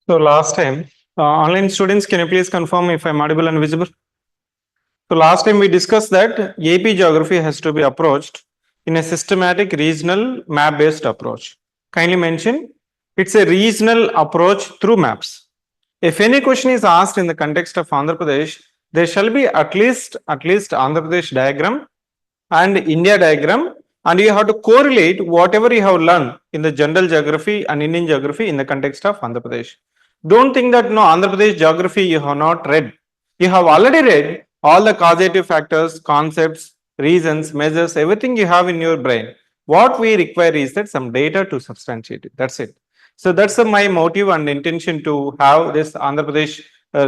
So last time, online students, can you please confirm if I'm audible and visible? So last time we discussed that AP geography has to be approached in a systematic regional map-based approach. Kindly mention it's a regional approach through maps. If any question is asked in the context of Andhra Pradesh, there shall be at least Andhra Pradesh diagram and India diagram, and you have to correlate whatever you have learned in the general geography and Indian geography in the context of Andhra Pradesh. Don't think that no, Andhra Pradesh geography you have not read. You have already read all the causative factors, concepts, reasons, measures, everything you have in your brain. What we require is that some data to substantiate it. That's it. So that's my motive and intention to have this Andhra Pradesh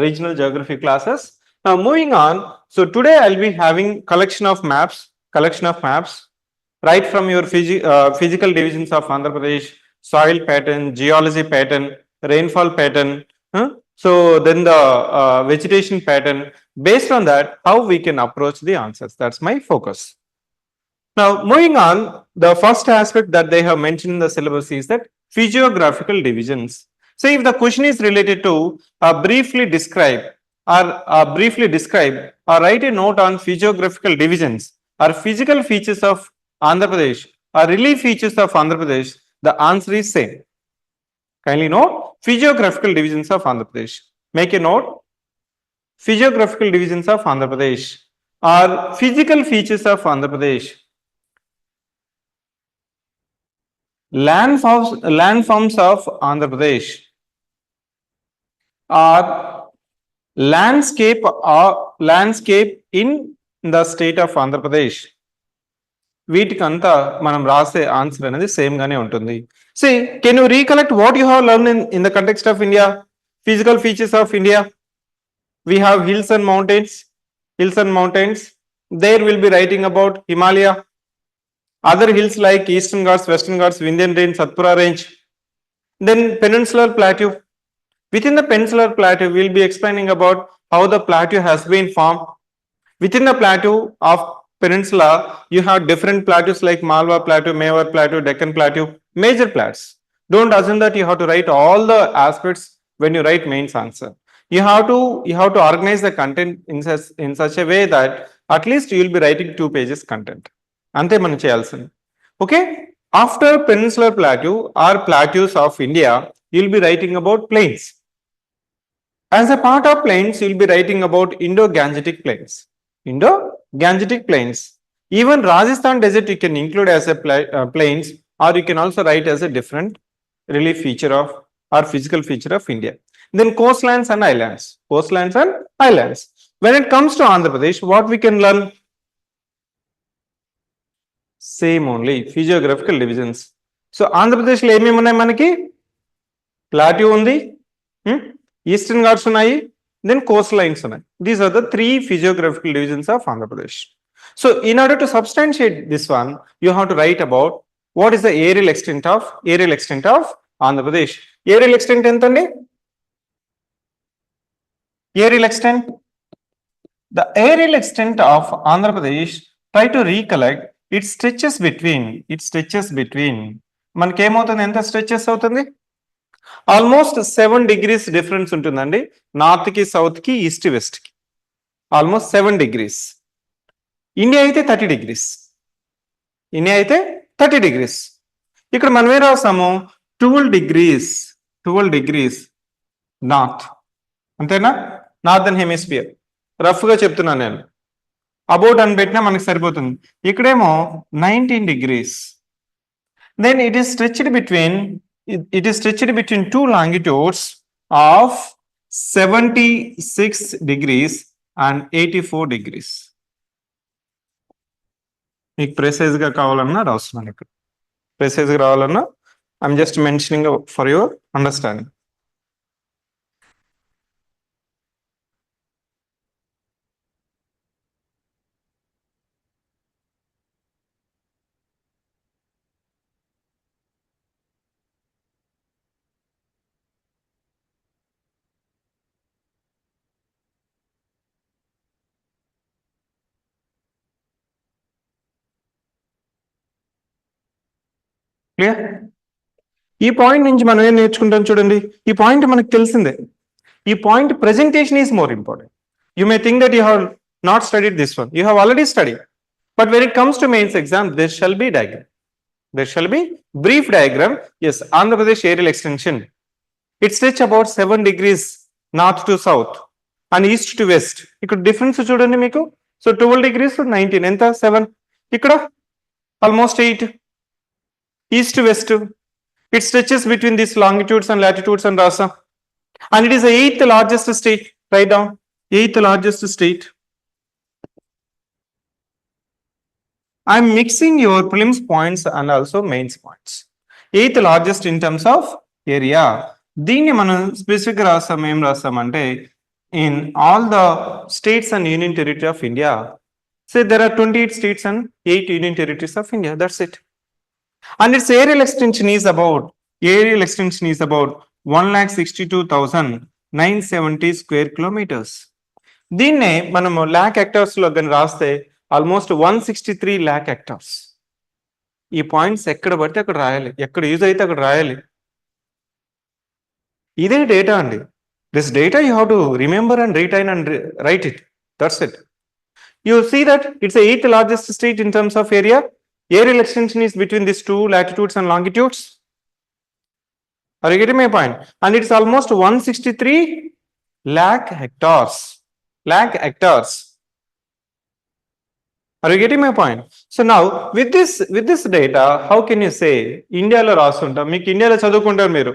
regional geography classes. Now moving on. So today I'll be having collection of maps right from your physical divisions of Andhra Pradesh, soil pattern, geology pattern, rainfall pattern. So then the vegetation pattern. Based on that, how we can approach the answers. That's my focus. Now, moving on, the first aspect that they have mentioned in the syllabus is that physiographical divisions. So, if the question is related to briefly describe or write a note on physiographical divisions or physical features of Andhra Pradesh or relief features of Andhra Pradesh, the answer is same. Kindly note physiographical divisions of Andhra Pradesh. Make a note. Physiographical divisions of Andhra Pradesh or physical features of Andhra Pradesh. Landforms of Andhra Pradesh are landscape in the state of Andhra Pradesh. వీటికంతా మనం రాసే answer అనేది same గానే ఉంటుంది. See, can you recollect what you have learned in the context of India? Physical features of India. We have hills and mountains. There we'll be writing about Himalaya. Other hills like Eastern Ghats, Western Ghats, Vindhyan Range, Satpura Range. Then peninsular plateau. Within the peninsular plateau, we'll be explaining about how the plateau has been formed. Within the plateau of peninsula, you have different plateaus like Malwa Plateau, Mewar Plateau, Deccan Plateau, major plateaus. Don't assume that you have to write all the aspects when you write mains answer. You have to organize the content in such a way that at least you will be writing 2 pages content. Ante మనం చేయాల్సింది. Okay? After peninsular plateau or plateaus of India, you will be writing about plains. As a part of plains, you will be writing about Indo-Gangetic plains. Indo-Gangetic plains. Even Rajasthan desert you can include as a plains, or you can also write as a different relief feature of or physical feature of India. Then coastlands and islands. When it comes to Andhra Pradesh, what we can learn? Same only, physiographical divisions. So Andhra Pradesh లో ఏమేమి ఉన్నాయి మనకి? Plateau ఉంది, Eastern Ghats ఉన్నాయి, then coastlines ఉన్నాయి. These are the 3 physiographical divisions of Andhra Pradesh. So in order to substantiate this one, you have to write about what is the aerial extent of Andhra Pradesh. Aerial extent ఎంతండి? Aerial extent. The aerial extent of Andhra Pradesh, try to recollect, it stretches between మనకేమవుతుంది, ఎంత stretches అవుతుంది? Almost 7 degrees difference ఉంటుందండి, north కి south కి east west కి almost 7 degrees. India అయితే 30 degrees. ఇక్కడ మనం ఏం రాస్తాము? 12 degrees నార్త్. అంతేనా? నార్థన్ హెమిస్ఫియర్ రఫ్ గా చెప్తున్నాను నేను. అబౌట్ అని పెట్టినా మనకి సరిపోతుంది. ఇక్కడేమో 19 degrees. Then it is stretched between 2 longitudes of 76 degrees and 84 degrees. మీకు ప్రెసైజ్ గా కావాలన్నా రాస్తున్నాను. ఇక్కడ ప్రెసైజ్ గా రావాలన్నా I'm just mentioning for your understanding. Clear? ఈ పాయింట్ నుంచి మనం ఏం నేర్చుకుంటాం చూడండి, ఈ పాయింట్ మనకు తెలిసిందే. ఈ point presentation is more important. You may think that you have not studied this one, you have already studied, but when it comes to mains exam, there shall be diagram, there shall be brief diagram. Yes, Andhra Pradesh aerial extension, it stretch about 7 degrees north to south and east to west. ఇక్కడ difference చూడండి మీకు. So 12 degrees to 19 ఎంత 7, ఇక్కడ almost 8, east west. It stretches between this longitudes and latitudes అని రాసాం. And it is the 8th largest state. Write down 8th largest state. I am mixing your prelims points and also mains points. 8th largest in terms of area. దీన్ని మనం specific రాస్తాం, ఏం రాస్తామంటే in all the states and union territory of India. Say there are 28 states and 8 union territories of India. That's it. And its aerial extension is about 1,62,970 square kilometers. దీన్నే మనము lakh hectares లో కానీ రాస్తే almost 163 lakh hectares. ఈ points ఎక్కడ పడితే అక్కడ రాయాలి, ఎక్కడ యూజ్ అయితే అక్కడ రాయాలి. ఇదే డేటా అండి. This data you have to remember and retain and right it. That's it. You see that it's the 8th largest state in terms of area. Aerial extension is between these two latitudes and longitudes. Are you getting my point? And it's almost 163 lakh hectares. Lakh hectares. Are you getting my point? So now with this data, how can you say India lo rasunta? Meeku India lo chadukuntaru meeru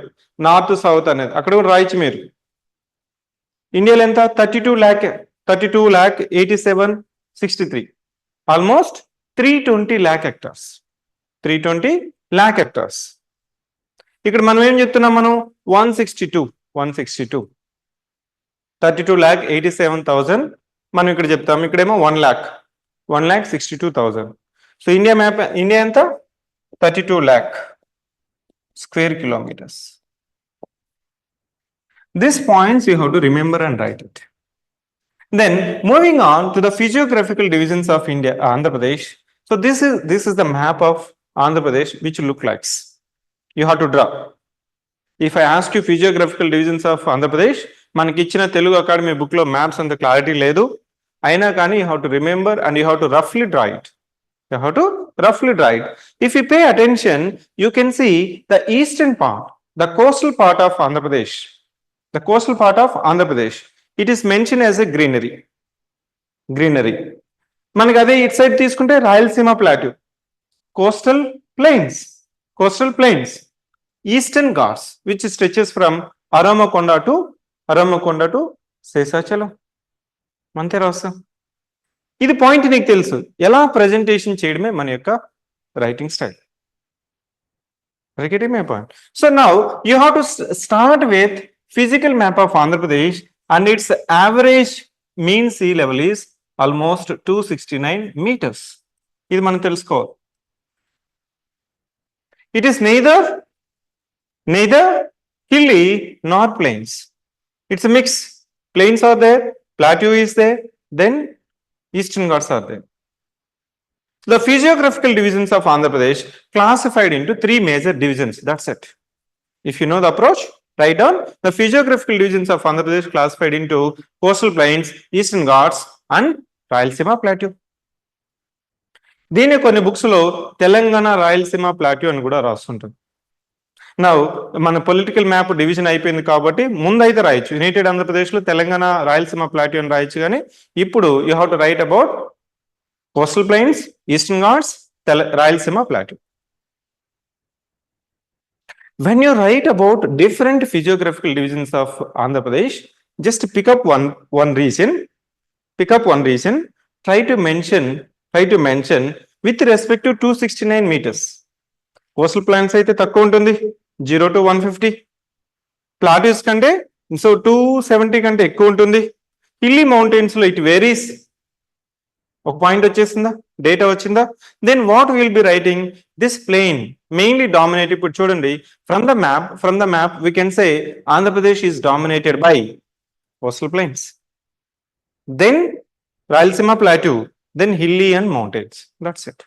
north south anedi akkada kuda raichu meeru. India lo enta 32 lakh 8763, almost 320 lakh hectares. 320 lakh hectares. ఇక్కడ మనం ఏం చెప్తున్నాం, మనం 162 32 lakh 87,000 మనం ఇక్కడ చెప్తాం. ఇక్కడేమో 1,62,000. So India map, India ఎంత 32 lakh square kilometers. These points you have to remember and write it. Then moving on to the physiographical divisions of India, Andhra Pradesh. So this is the map of Andhra Pradesh which look like. You have to draw. If I ask you physiographical divisions of Andhra Pradesh, మనకి ఇచ్చిన Telugu academy book లో maps అంత clarity లేదు, అయినా కానీ you have to remember and you have to roughly draw it. You have to roughly draw it. If you pay attention, you can see the eastern part, the coastal part of Andhra Pradesh. The coastal part of Andhra Pradesh, it is mentioned as a greenery. మనకి అదే it side తీసుకుంటే Rayalaseema plateau, coastal plains, Eastern Ghats which stretches from Aramakonda to Seshachalam. అంతే రాస్తాం. ఇది point నీకు తెలుసు, ఎలా presentation చేయడమే మన యొక్క writing style. Getting my point? So now you have to start with physical map of Andhra Pradesh, and its average mean sea level is almost 269 meters. ఇది మనం తెలుసుకోవాలి. It is neither hilly nor plains. It's a mix. Plains are there, plateau is there, then eastern ghats are there. The physiographical divisions of Andhra Pradesh classified into 3 major divisions. That's it. If you know the approach, write down the physiographical divisions of Andhra Pradesh classified into coastal plains, eastern ghats and Rayalaseema plateau. దీని కొన్ని books లో Telangana Rayalaseema plateau అని కూడా రాస్తుంటారు. నా మన political map division అయిపోయింది కాబట్టి ముందైతే రాయొచ్చు, యునైటెడ్ ఆంధ్రప్రదేశ్ లో తెలంగాణ రాయలసీమ ప్లాట్యూ అని రాయొచ్చు. కానీ ఇప్పుడు you have to write about coastal plains, eastern ghats, Rayalaseema plateau. When you write about different physiographical divisions of Andhra Pradesh, just pick up one region. Try to mention with respect to 269 meters. Coastal plains అయితే తక్కువ ఉంటుంది, 0 to 150. Plateaus కంటే 270 కంటే ఎక్కువ ఉంటుంది. Hilly mountains లో it varies. ఒక point వచ్చేసిందా, డేటా వచ్చిందా? Then what will be writing this plain mainly dominate. ఇప్పుడు చూడండి, from the map we can say Andhra Pradesh is dominated by coastal plains, then Rayalaseema plateau, then hilly and mountains. That's it.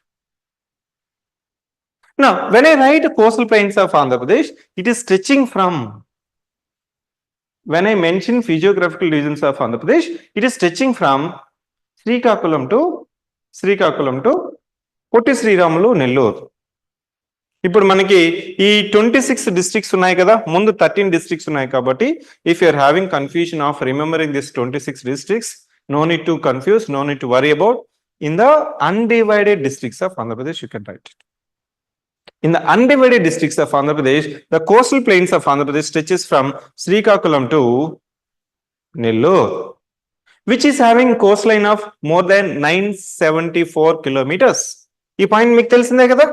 Now, when I write coastal plains of Andhra Pradesh, it is stretching from, when I mention physiographical regions of Andhra Pradesh, it is stretching from Srikakulam to Potti Sriramulu, Nellore. ఇప్పుడు మనకి ఈ 26 districts ఉన్నాయి కదా, ముందు 13 districts ఉన్నాయి కాబట్టి if you are having confusion of remembering this 26 districts, no need to confuse, no need to worry about. In the undivided districts of Andhra Pradesh, you can write it. In the undivided districts of Andhra Pradesh, the coastal plains of Andhra Pradesh stretches from Srikakulam to Nellore, which is having coastline of more than 974 kilometers. ఈ point మీకు తెలిసిందే కదా,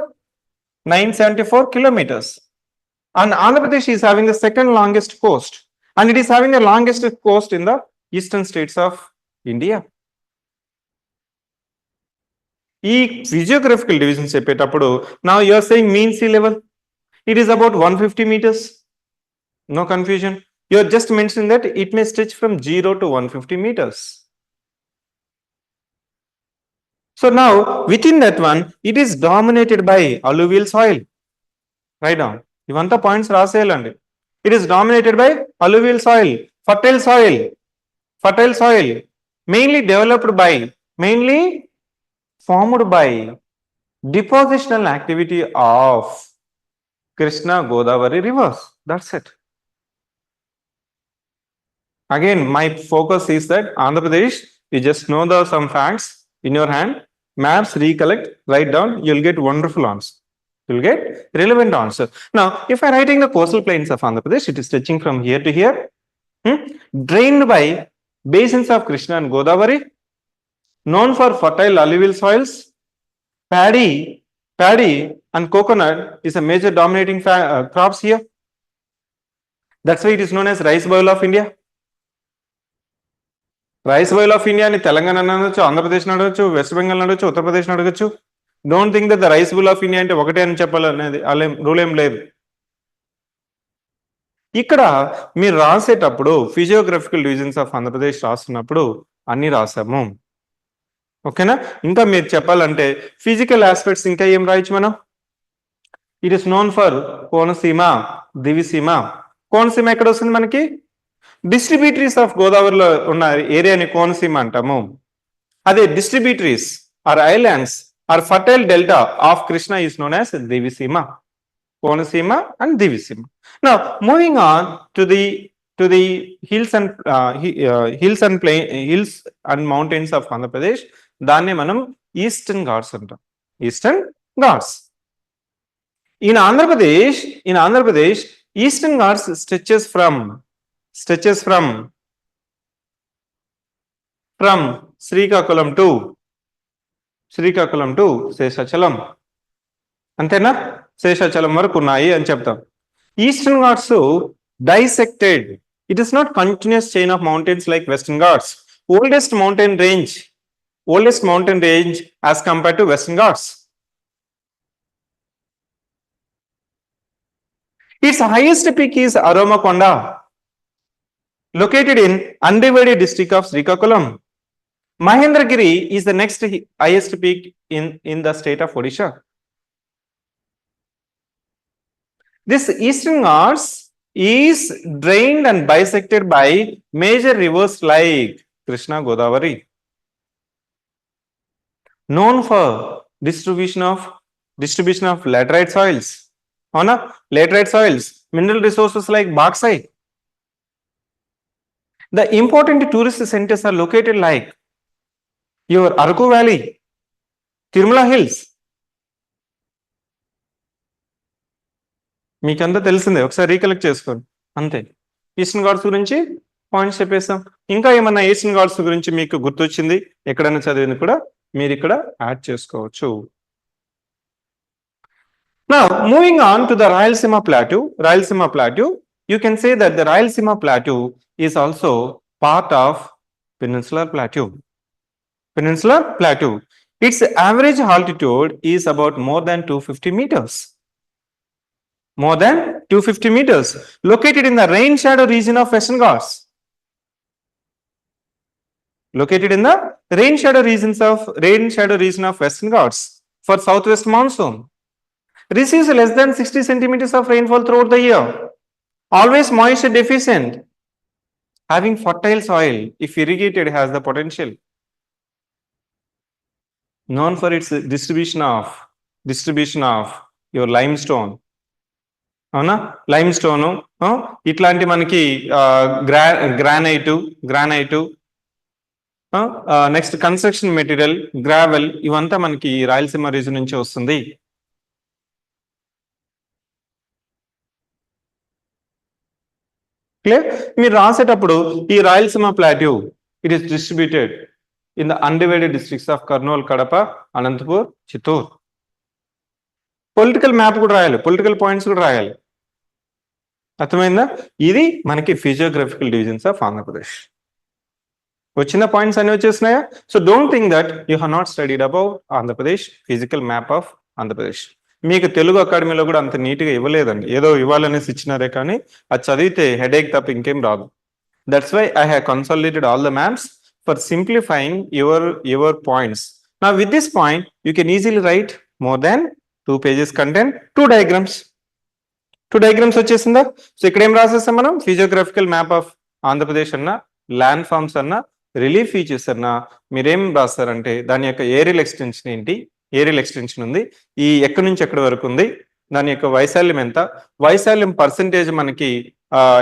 974 kilometers. And Andhra Pradesh is having the second longest coast, and it is having the longest coast in the eastern states of India. ఈ physiographical divisions చెప్పేటప్పుడు now you are saying mean sea level, it is about 150 meters. No confusion. You are just mentioning that it may stretch from 0 to 150 meters. So now within that one, it is dominated by alluvial soil. Write down. Ivanta points raseyalandi. It is dominated by alluvial soil, fertile soil, mainly developed by, mainly formed by depositional activity of Krishna Godavari rivers. That's it. Again, my focus is that Andhra Pradesh, you just know the some facts in your hand, maps, recollect, write down, you'll get wonderful answer. You'll get relevant answer. Now, if I'm writing the coastal plains of Andhra Pradesh, it is stretching from here to here, drained by basins of Krishna and Godavari, known for fertile alluvial soils. Paddy and coconut is a major dominating crops here. That's why it is known as rice bowl of India. Rice boil of India అని తెలంగాణ అనొచ్చు, ఆంధ్రప్రదేశ్ అనొచ్చు, west Bengal అనొచ్చు, ఉత్తరప్రదేశ్ అడగచ్చు. Don't think that the rice bowl of India అంటే ఒకటే అని చెప్పాలనేది అలా rule ఏం లేదు. ఇక్కడ మీరు రాసేటప్పుడు ఫిజియోగ్రఫికల్ డివిజన్స్ ఆఫ్ ఆంధ్రప్రదేశ్ రాస్తున్నప్పుడు అన్ని రాసాము, ఓకేనా. ఇంకా మీరు చెప్పాలంటే ఫిజికల్ ఆస్పెక్ట్స్ ఇంకా ఏం రాయొచ్చు మనం. It is known for Konaseema, Diviseema. Konaseema ఎక్కడ వస్తుంది మనకి, డిస్ట్రిబ్యూటరీస్ ఆఫ్ గోదావరిలో ఉన్న ఏరియాని కోనసీమ అంటాము. అదే distributaries are islands are fertile delta of Krishna is known as Diviseema, Konaseema and Diviseema. Now moving on to the hills and mountains of Andhra Pradesh, దాన్నే మనం ఈస్టర్న్ ఘాట్స్ అంటాం. Eastern Ghats in Andhra Pradesh, eastern ghats stretches from Srikakulam to Seshachalam. అంతేనా, శేషాచలం వరకు ఉన్నాయి అని చెప్తాం. Eastern Ghats dissected. It is not continuous chain of mountains like Western Ghats. Oldest mountain range as compared to Western Ghats. Its highest peak is Aromakonda, located in undivided district of Srikakulam. Mahendragiri is the next highest peak in the state of Odisha. This eastern Ghats is drained and bisected by major rivers like Krishna, Godavari, known for distribution of laterite soils. Laterite soils, mineral resources like bauxite. The important tourist centers are located like your Araku Valley, Tirumala Hills. మీకంతా తెలిసిందే, ఒకసారి recollect చేసుకోండి అంతే. Eastern Ghats గురించి points చెప్పేస్తాం. ఇంకా ఏమన్నా eastern Ghats గురించి మీకు గుర్తొచ్చింది ఎక్కడైనా చదివింది కూడా మీరు ఇక్కడ యాడ్ చేసుకోవచ్చు. Now moving on to the Rayalaseema Plateau, you can say that the Rayalaseema Plateau is also part of Peninsular Plateau. Its average altitude is about more than 250 meters. Located in the rain shadow region of Western Ghats. Region of Western Ghats for southwest monsoon. receives less than 60 centimeters of rainfall throughout the year, always moisture deficient, having fertile soil, if irrigated, has the potential, known for its distribution of your limestone. అవునా, lime stone, ఇట్లాంటి మనకి granite, next construction material, gravel, ఇవంతా మనకి Rayalaseema reason నుంచి వస్తుంది. Clear? మీరు రాసేటప్పుడు ఈ Rayalaseema plateau it is distributed in the undivided districts of Kurnool, Kadapa, Anantapur, Chittoor. Political map కూడా రాయాలి, పొలిటికల్ పాయింట్స్ కూడా రాయాలి. అర్థమైందా? ఇది మనకి ఫిజియోగ్రఫికల్ డివిజన్స్ ఆఫ్ ఆంధ్రప్రదేశ్. వచ్చిన పాయింట్స్ అన్ని వచ్చేసినాయా? So don't think that you have not studied about Andhra Pradesh physical map of Andhra Pradesh. మీకు తెలుగు అకాడమీలో కూడా అంత నీట్గా ఇవ్వలేదండి, ఏదో ఇవ్వాలనేసి ఇచ్చినారే కానీ అది చదివితే హెడేక్ తప్ప ఇంకేం రాదు. That's why I have consolidated all the maps for simplifying your points. నా with this point you can easily write more than 2 pages content, 2 diagrams. 2 diagrams వచ్చేసిందా? సో ఇక్కడ ఏం రాసేస్తాం మనం? ఫిజియోగ్రఫికల్ మ్యాప్ ఆఫ్ ఆంధ్రప్రదేశ్ అన్న, ల్యాండ్ ఫార్మ్స్ అన్న, relief features అన్న, మీరేం రాస్తారంటే దాని యొక్క ఏరియల్ ఎక్స్టెన్షన్ ఏంటి, ఏరియల్ ఎక్స్టెన్షన్ ఉంది, ఈ ఎక్కడి నుంచి ఎక్కడి వరకు ఉంది, దాని యొక్క వైశాల్యం ఎంత, వైశాల్యం పర్సంటేజ్ మనకి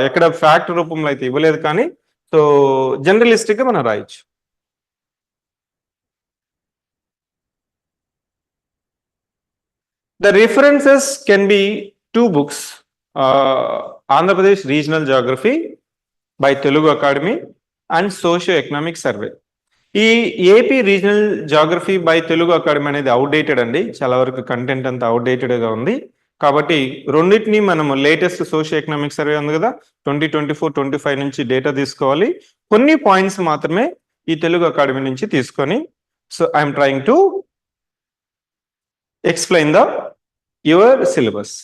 ఎక్కడ ఫ్యాక్ట్ రూపంలో అయితే ఇవ్వలేదు కానీ సో జనరలిస్టిక్ గా మనం రాయొచ్చు. The references can be 2 books, Andhra Pradesh Regional Geography by Telugu Academy and Socio-Economic Survey. ఈ AP regional geography by Telugu academy అనేది అవుట్డేటెడ్ అండి, చాలా వరకు కంటెంట్ అంతా అవుట్డేటెడ్గా ఉంది. కాబట్టి రెండింటిని మనం లేటెస్ట్ సోషియో ఎకనామిక్ సర్వే ఉంది కదా 2024-25 నుంచి డేటా తీసుకోవాలి. కొన్ని పాయింట్స్ మాత్రమే ఈ తెలుగు అకాడమీ నుంచి తీసుకొని so I'm trying to explain the your syllabus.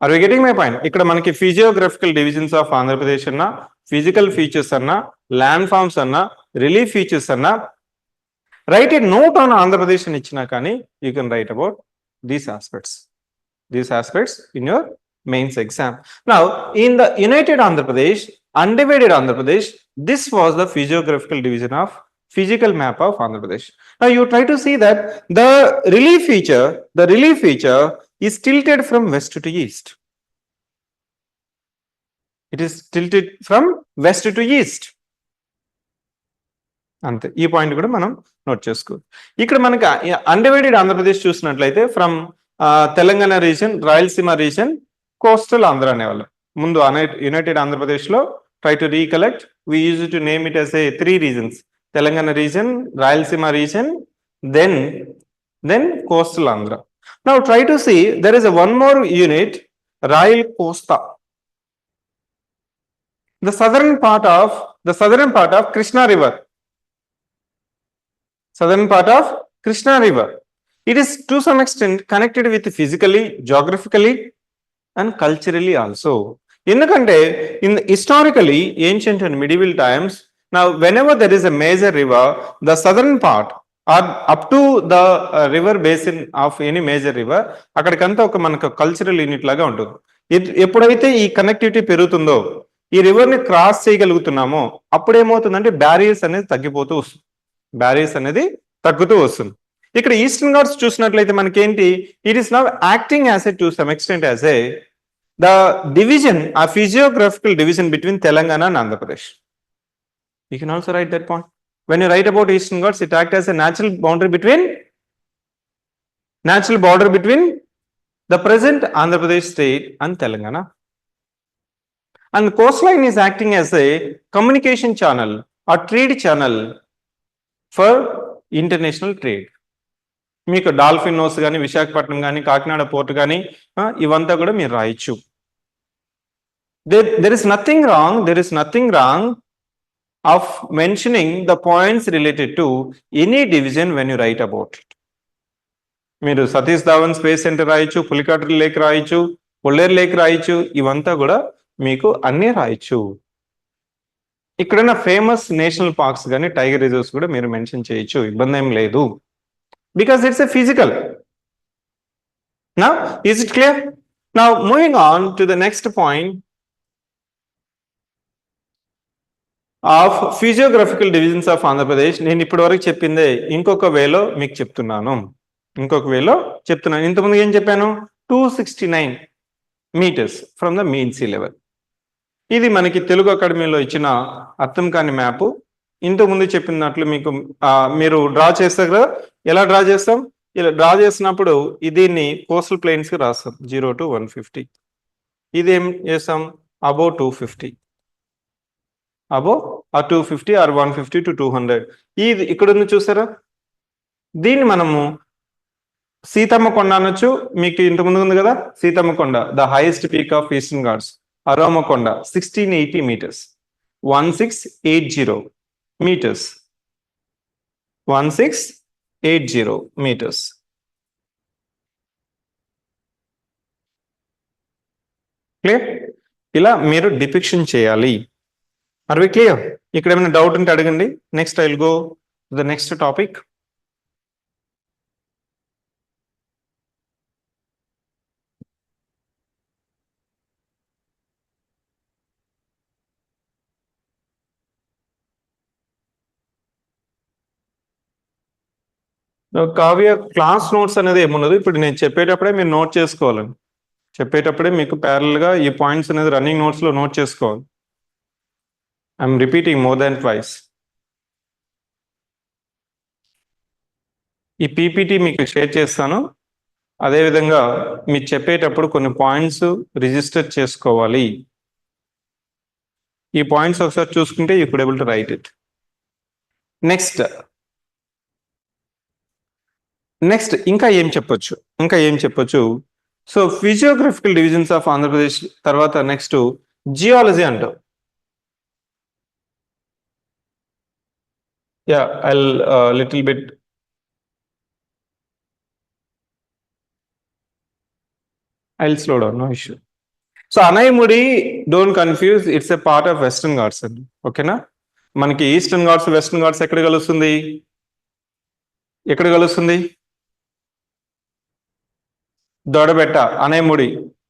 Are you getting my point? ఇక్కడ మనకి ఫిజియోగ్రఫికల్ డివిజన్స్ ఆఫ్ ఆంధ్రప్రదేశ్ అన్న, ఫిజికల్ ఫీచర్స్ అన్న, ల్యాండ్ ఫార్మ్స్ అన్న, రిలీఫ్ ఫీచర్స్ అన్న, write a note on Andhra Pradesh అని ఇచ్చినా కానీ you can write about these aspects in your mains exam. Now in the united Andhra Pradesh, undivided Andhra Pradesh, this was the physiographical division of physical map of Andhra Pradesh. Now you try to see that the relief feature is tilted from west to east. It is tilted from west to east. అంతే, ఈ point కూడా మనం note చేసుకో. ఇక్కడ మనకి undivided Andhra Pradesh చూసినట్లయితే from Telangana region, Rayalaseema region, coastal Andhra అనేవాళ్ళు. ముందు యునైటెడ్ ఆంధ్రప్రదేశ్ లో try to recollect, we use to name it as a 3 regions: Telangana region, Rayalaseema region, then coastal Andhra. Now try to see there is one more unit, Rayal Kosta, the southern part of Krishna River. Southern part of Krishna River. It is to some extent connected with physically, geographically and culturally also. Endukante in historically ancient and medieval times, now whenever there is a major river, the southern part or up to the river basin of any major river, akkadikanta oka manaku cultural unit laga untundi. ఎప్పుడైతే ఈ connectivity పెరుగుతుందో, ఈ river ని cross చేయగలుగుతున్నామో అప్పుడు ఏమవుతుందంటే barriers అనేది తగ్గిపోతూ వస్తుంది, బ్యారియర్స్ అనేది తగ్గుతూ వస్తుంది. ఇక్కడ ఈస్టర్న్ ఘాట్స్ చూసినట్లయితే మనకేంటి, it is now acting as a to some extent as a the division, a physiographical division between Telangana and Andhra Pradesh. You can also write that point. When you write about Eastern Ghats, it act as a natural border between the present Andhra Pradesh state and Telangana. And coastline is acting as a communication channel or trade channel for international trade. మీకు dolphin nose కానీ, విశాఖపట్నం కానీ, Kakinada port కానీ ఇవంతా కూడా మీరు రాయొచ్చు. there is nothing wrong of mentioning the points related to any division when you write about it. మీరు Satish Dhawan space centre రాయొచ్చు, పులికాటు లేక్ రాయొచ్చు, పొల్లేరు లేక్ రాయొచ్చు, ఇవంతా కూడా మీకు అన్నీ రాయొచ్చు. ఇక్కడైనా ఫేమస్ నేషనల్ పార్క్స్ కానీ, టైగర్ రిజర్వ్స్ కూడా మీరు మెన్షన్ చేయొచ్చు, ఇబ్బంది ఏం లేదు. Because it's a physical. Now, is it clear? Now, moving on to the next point of physiographical divisions of Andhra Pradesh. నేను ఇప్పటి వరకు చెప్పిందే ఇంకొక వేలో మీకు చెప్తున్నాను. ఇంతకుముందు ఏం చెప్పాను? 269 meters from the mean sea level. ఇది మనకి తెలుగు అకాడమీలో ఇచ్చిన అర్థం కాని మ్యాప్. ఇంతకుముందు చెప్పినట్లు మీకు మీరు డ్రా చేస్తారు కదా. ఎలా డ్రా చేస్తాం? ఇలా డ్రా చేసినప్పుడు దీన్ని కోస్టల్ ప్లెయిన్స్ కి రాస్తాం 0 to 150. ఇదేం చేస్తాం? Above 250, above 250 or 150 to 200. ఇది ఇక్కడ ఉంది చూసారా? దీన్ని మనము సీతమ్మ కొండ అనొచ్చు. మీకు ఇంతకుముందు ఉంది కదా Seethamma Konda, the highest peak of Eastern Ghats. Aromakonda 1680 meters, 1680 meters, 1680 meters. Clear? ఇలా మీరు డిపిక్షన్ చేయాలి. Are we clear? ఇక్కడ ఏమైనా డౌట్ ఉంటే అడగండి. Next I will go to the next topic. Kavya class notes అనేది ఏమున్నది, ఇప్పుడు నేను చెప్పేటప్పుడే మీరు నోట్ చేసుకోవాలండి. చెప్పేటప్పుడే మీకు ప్యారల్ గా ఈ పాయింట్స్ అనేది రన్నింగ్ నోట్స్ లో నోట్ చేసుకోవాలి. I'm repeating more than twice. ఈ పీపీటీ మీకు షేర్ చేస్తాను. అదేవిధంగా మీరు చెప్పేటప్పుడు కొన్ని పాయింట్స్ రిజిస్టర్ చేసుకోవాలి. ఈ పాయింట్స్ ఒకసారి చూసుకుంటే you could able to right it. Next ఇంకా ఏం చెప్పొచ్చు? సో ఫిజియోగ్రఫికల్ డివిజన్స్ ఆఫ్ ఆంధ్రప్రదేశ్ తర్వాత నెక్స్ట్ జియాలజీ అంటాం. Yeah I'll little bit I'll slow down, no issue. So Anaimudi, don't confuse, it's a part of western Ghats అండి. ఓకేనా? మనకి ఈస్టర్న్ ఘాట్స్ వెస్టర్న్ ఘాట్స్ ఎక్కడ కలుస్తుంది? దొడబెట్ట అనైముడి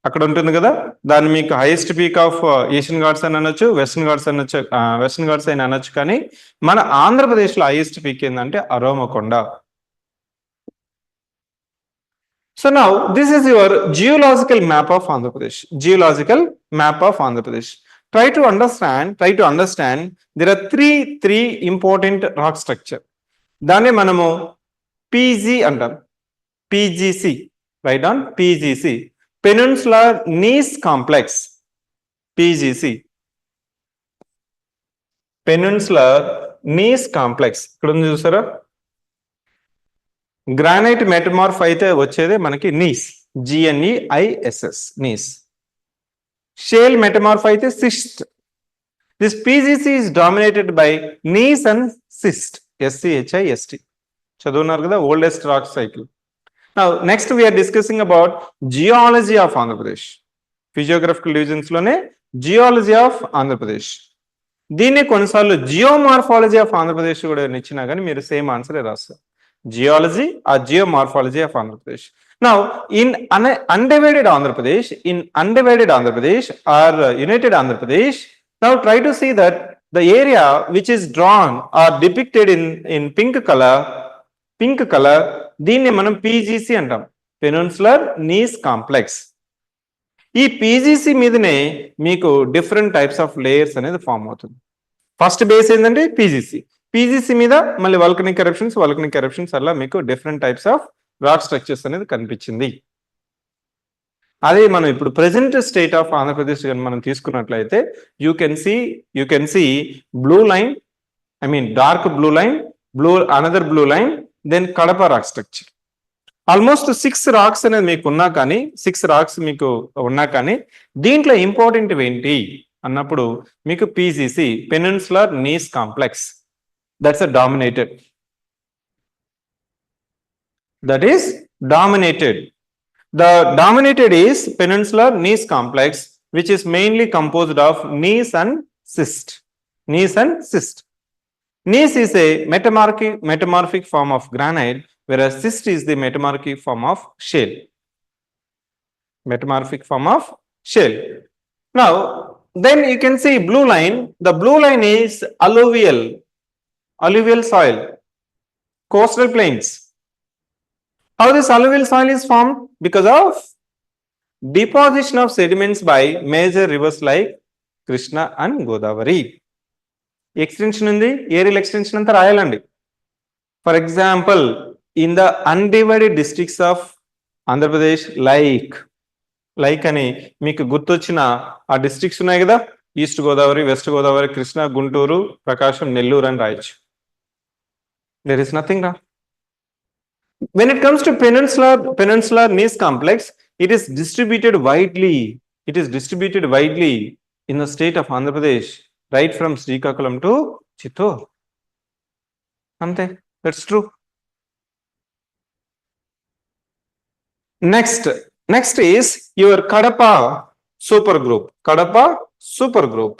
అక్కడ ఉంటుంది కదా. దాన్ని మీకు highest peak of Asian Ghats అని అనొచ్చు, వెస్టర్న్ ఘాట్స్ అని అనొచ్చు. కానీ మన ఆంధ్రప్రదేశ్ లో హైయెస్ట్ పీక్ ఏంటంటే Aromakonda. So now this is your geological map of Andhra Pradesh. Try to understand there are three important rock structure. దాన్ని మనము పీజీ అంటాం. PGC, write down PGC, Peninsular Gneiss Complex. PGC, Peninsular Gneiss Complex. ఇక్కడ ఉంది చూసారా? Granite మెటమార్ఫ్ అయితే వచ్చేది మనకి నీస్, GNEISS, నీస్. షేల్ మెటమార్ఫ్ అయితే cyst. This PGC is dominated by gneiss and schist, SCHIST. చదువున్నారు కదా, oldest rock cycle. Now next we are discussing about geology of Andhra Pradesh. Physiographical divisions లోనే geology of Andhra Pradesh. దీన్ని కొన్నిసార్లు geomorphology of Andhra Pradesh కూడా ఇచ్చినా కానీ మీరు same ఆన్సరే రాస్తారు. జియాలజీ ఆ geomorphology of Andhra Pradesh. Now in undivided Andhra Pradesh or united Andhra Pradesh, now try to see that the area which is drawn or depicted in pink color, దీన్ని మనం PGC అంటాం, peninsular gneiss complex. ఈ PGC మీదనే మీకు different types of layers అనేది form అవుతుంది. First base ఏంటంటే PGC మీద మళ్ళీ వల్కనిక్ ఎరప్షన్స్ అలా మీకు different types of rock structures అనేది కనిపించింది. అదే మనం ఇప్పుడు ప్రెసెంట్ స్టేట్ ఆఫ్ ఆంధ్రప్రదేశ్ మనం తీసుకున్నట్లయితే you can see blue line, I mean dark blue line, another blue line, then Kadapa rock structure. Almost 6 racks అనేది మీకు ఉన్నా కానీ దీంట్లో ఇంపార్టెంట్ ఏంటి అన్నప్పుడు మీకు PGC, peninsular gneiss complex, that's dominated. The dominated is peninsular gneiss complex, which is mainly composed of gneiss and schist. Gneiss is a metamorphic form of granite, whereas schist is the metamorphic form of shale. metamorphic form of shale. Now, then you can see blue line. The blue line is alluvial soil, coastal plains. How this alluvial soil is formed? Because of deposition of sediments by major rivers like Krishna and Godavari. Extension in the aerial extension anta rayalandi. For example, in the undivided districts of Andhra Pradesh, like అని మీకు గుర్తొచ్చిన ఆ districts ఉన్నాయి కదా, east Godavari, west Godavari, Krishna, Guntur, ప్రకాశం, నెల్లూరు అని రాయొచ్చు. There is nothing wrong. When it comes to peninsular gneiss complex, it is distributed widely. It is distributed widely in the state of Andhra Pradesh, right from Srikakulam to Chittor. Ante, that's true. Next is your Kadapa supergroup. Kadapa supergroup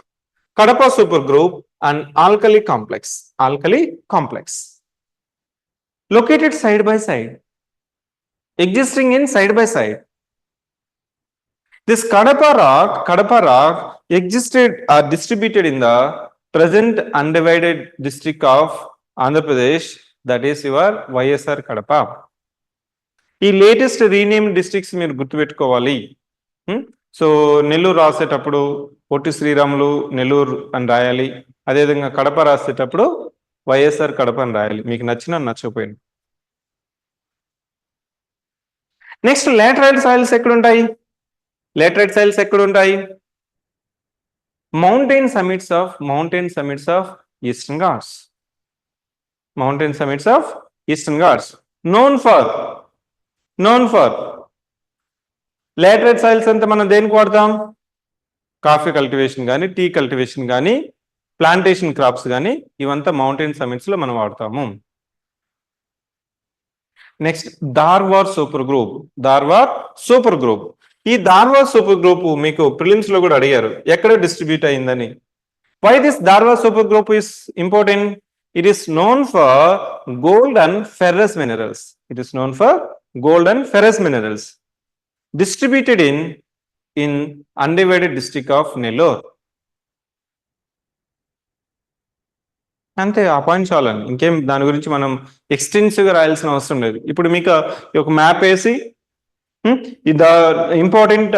and alkali complex. Located side by side, existing in side by side. This Kadapa rock existed or distributed in the present undivided district of Andhra Pradesh, that is your YSR Kadapa. ఈ latest rename districts మీరు గుర్తుపెట్టుకోవాలి. So Nellore రాసేటప్పుడు పొట్టి శ్రీరాములు నెల్లూరు అని రాయాలి. అదేవిధంగా కడప రాసేటప్పుడు వైఎస్ఆర్ కడప అని రాయాలి, మీకు నచ్చకపోయింది. నెక్స్ట్ లాటరైట్ సాయిల్స్ ఎక్కడుంటాయి? Mountain summits of Eastern Ghats. known for laterite soils anta మనం దేనికి వాడతాం? కాఫీ కల్టివేషన్ కానీ, టీ కల్టివేషన్ కానీ, ప్లాంటేషన్ క్రాప్స్ కానీ, ఇవంతా మౌంటైన్ సమిట్స్ లో మనం వాడతాము. Next Dharwar super group. ఈ ధార్వార్ సూపర్ గ్రూప్ మీకు ప్రిలిమ్స్ లో కూడా అడిగారు ఎక్కడ డిస్ట్రిబ్యూట్ అయిందని. Why this Dharwar super group is important? It is known for gold and ferrous minerals. Distributed in undivided district of Nellore. అంతే, ఆ పాయింట్ చాలండి. ఇంకేం దాని గురించి మనం ఎక్స్టెన్సివ్ గా రాయాల్సిన అవసరం లేదు. ఇప్పుడు మీకు ఒక మ్యాప్ వేసి the important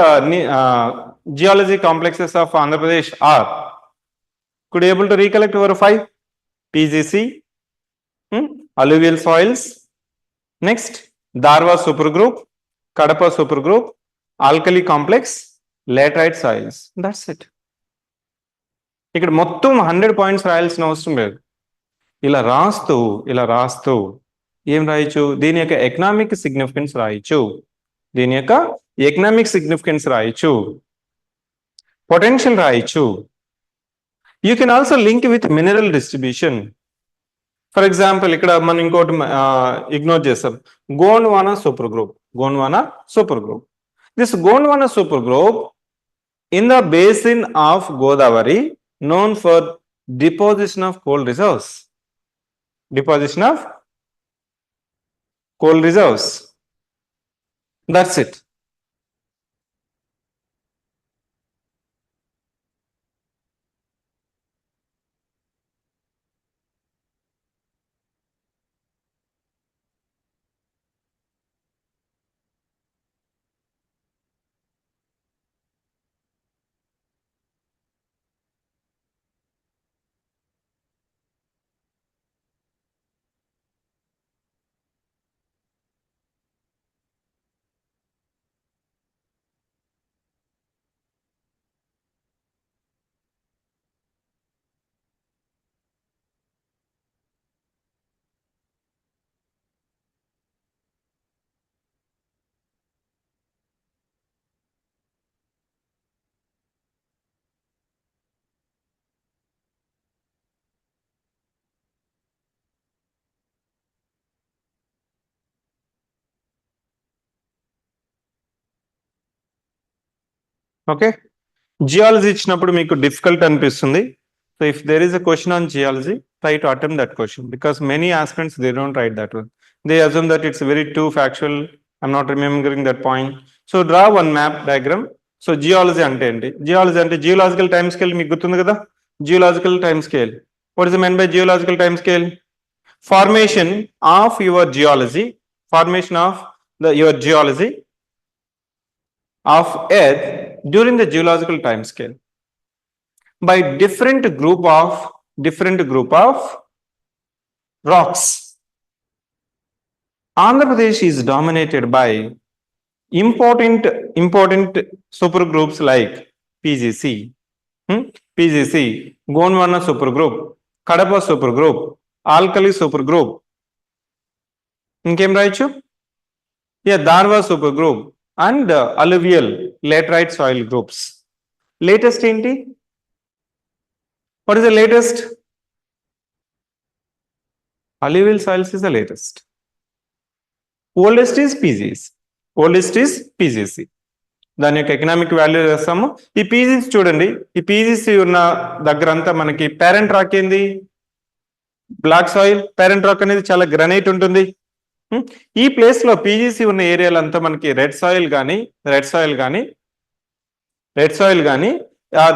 geology complexes of Andhra Pradesh are could able to recollect your 5 TGC, alluvial soils, next Dharwar supergroup, Kadapa supergroup, alkali complex, laterite soils. That's it. ఇక్కడ మొత్తం 100 పాయింట్స్ రాయాల్సిన అవసరం లేదు. ఇలా రాస్తూ ఏం రాయొచ్చు? దీని యొక్క ఎకనామిక్ సిగ్నిఫికెన్స్ రాయొచ్చు, పొటెన్షియల్ రాయొచ్చు. You can also link with mineral distribution. For example ఇక్కడ మనం ఇంకోటి ఇగ్నోర్ చేస్తాం, Gondwana super group. This Gondwana super group in the basin of Godavari known for deposition of coal reserves. That's it. Okay, geology ఇచ్చినప్పుడు మీకు difficult అనిపిస్తుంది. So if there is a question on geology, try to attempt that question, because many aspirants they don't write that one. They assume that it's very too factual. I'm not remembering that point. So draw one map diagram. So geology అంటే ఏంటి? Geology అంటే geological time scale మీకు గుర్తుంది కదా, geological time scale. What is men by geological time scale? Formation of your geology, formation of your geology of Earth during the geological time scale by different group of rocks. Andhra Pradesh is dominated by important supergroups like PGC, Gondwana supergroup, Kadapa supergroup, Alkali supergroup. ఇంకేం రాయొచ్చు? Dharwa supergroup and alluvial laterite soil groups. Latest ఏంటి? What is the latest? Alluvial soils is the latest. Oldest is PGC. దాని యొక్క economic value చేస్తాము. ఈ PGC చూడండి, ఈ PGC ఉన్న దగ్గర అంతా మనకి పేరెంట్ రాక్ ఏంది? Black soil. పేరెంట్ రాక్ అనేది చాలా గ్రనైట్ ఉంటుంది. ఈ ప్లేస్ లో పీజీసీ ఉన్న ఏరియాలంతా మనకి రెడ్ సాయిల్ కానీ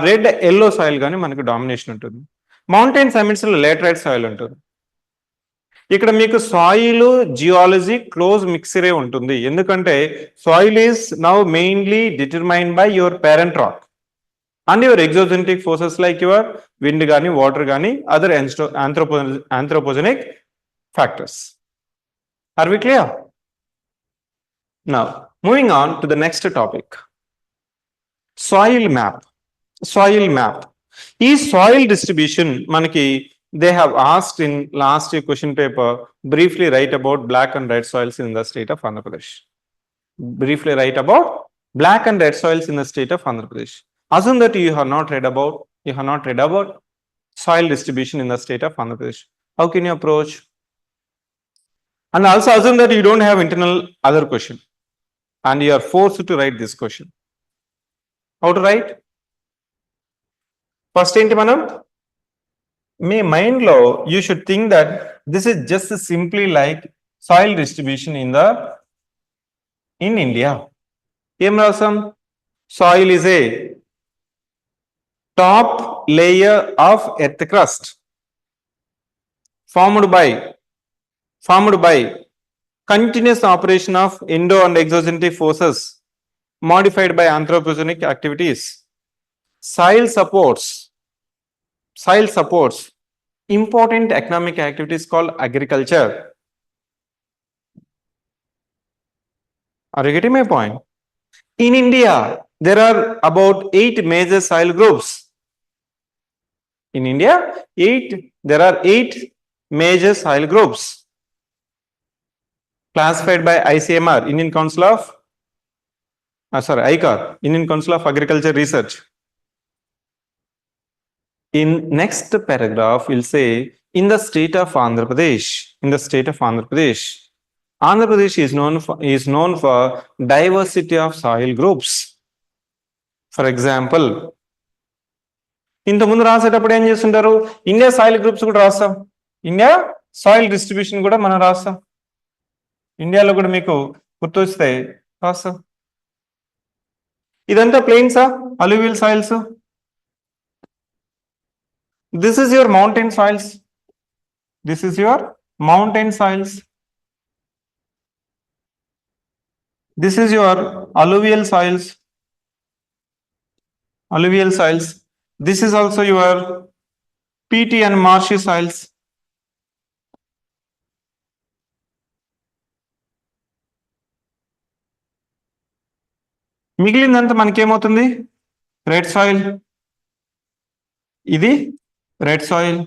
రెడ్ ఎల్లో సాయిల్ కానీ మనకి డామినేషన్ ఉంటుంది. మౌంటైన్ సమిట్స్ లో లేటరైట్ సాయిల్ ఉంటుంది. ఇక్కడ మీకు సాయిల్ జియాలజీ క్లోజ్ మిక్సరే ఉంటుంది. ఎందుకంటే soil is now mainly determined by your parent rock and your exogenic forces like your wind కానీ వాటర్ కానీ other anthropogenic factors. Are we clear? Now, moving on to the next topic. Soil map. ఈ soil distribution మనకి they have asked in last year question paper, briefly write about black and red soils in the state of Andhra Pradesh. Assume that you have not read about soil distribution in the state of Andhra Pradesh. How can you approach? And also assume that you don't have internal other question and you are forced to write this question. How to write? First ఏంటి మనం మీ mind లో you should think that this is just simply like soil distribution in India. ఏం రాసాం? Soil is a top layer of earth crust formed by continuous operation of endo and exogenic forces modified by anthropogenic activities. Soil supports important economic activities called agriculture. Are you getting my point? In India, there are about 8 major soil groups. In India, there are 8 major soil groups classified by ICMR, Indian Council of ICAR, Indian Council of Agriculture Research. In next paragraph, we'll say in the state of Andhra Pradesh, Andhra Pradesh is known for diversity of soil groups. For example, ఇంత ముందు రాసేటప్పుడు ఏం చేస్తుంటారు? India soil groups కూడా రాస్తాం, India soil distribution కూడా మనం రాస్తాం. ఇండియాలో కూడా మీకు గుర్తొస్తే రాస్తాం. ఇదంతా ప్లెయిన్సా, alluvial soils? This is your mountain soils. This is your mountain soils. This is your alluvial soils. This is also your peaty and marshy soils. మిగిలిందంతా మనకేమవుతుంది? Red soil. ఇది రెడ్ సాయిల్.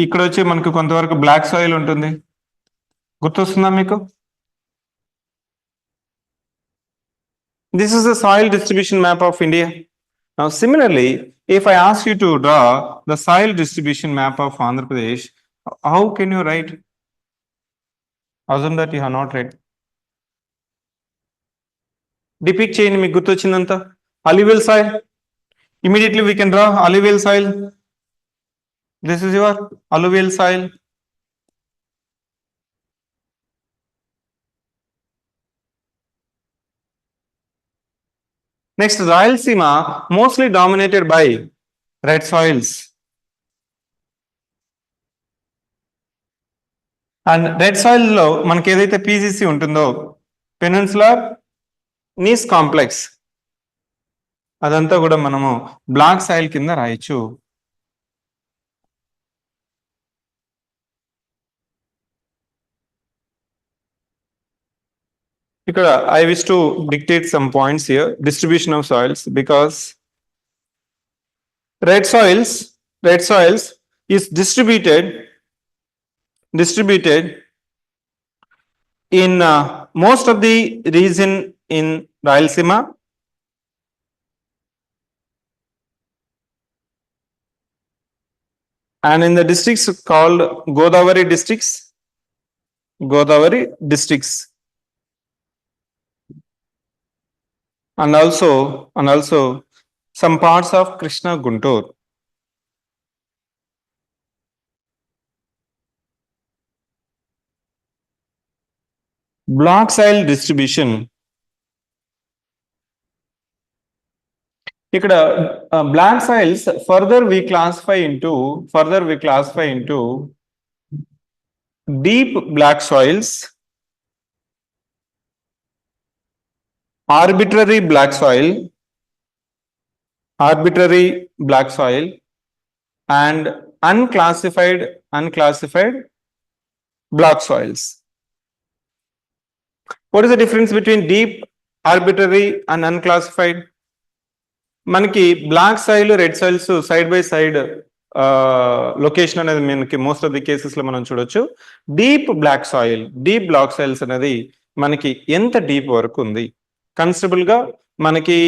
ఇక్కడ వచ్చి మనకు కొంతవరకు బ్లాక్ సాయిల్ ఉంటుంది. గుర్తొస్తుందా మీకు? This is the soil distribution map of India. Now similarly, if I ask you to draw the soil distribution map of Andhra Pradesh, how can you write? Assume that you have not read. Depict చేయండి మీకు గుర్తొచ్చిందంతా. Alluvial soil. Immediately we can draw alluvial soil. This is your alluvial soil. Next, Rayalaseema mostly dominated by red soils. And red soil లో మనకి ఏదైతే PCC ఉంటుందో peninsular gneiss complex అదంతా కూడా మనము black soil కింద రాయొచ్చు. ఇక్కడ I wish to dictate some points here, distribution of soils, because red soils is distributed in most of the region in Rayalaseema, and in the districts called Godavari districts, and also some parts of Krishna Guntur. Block soil distribution. ఇక్కడ black soils further we classify into deep black soils, arbitrary black soil, and unclassified black soils. What is the difference between deep, arbitrary and unclassified? మనకి black soil red soils side by side location అనేది మనకి most of the cases లో మనం చూడొచ్చు. Deep black soils అనేది మనకి ఎంత deep వరకు ఉంది కన్సిడరబుల్ గా మనకి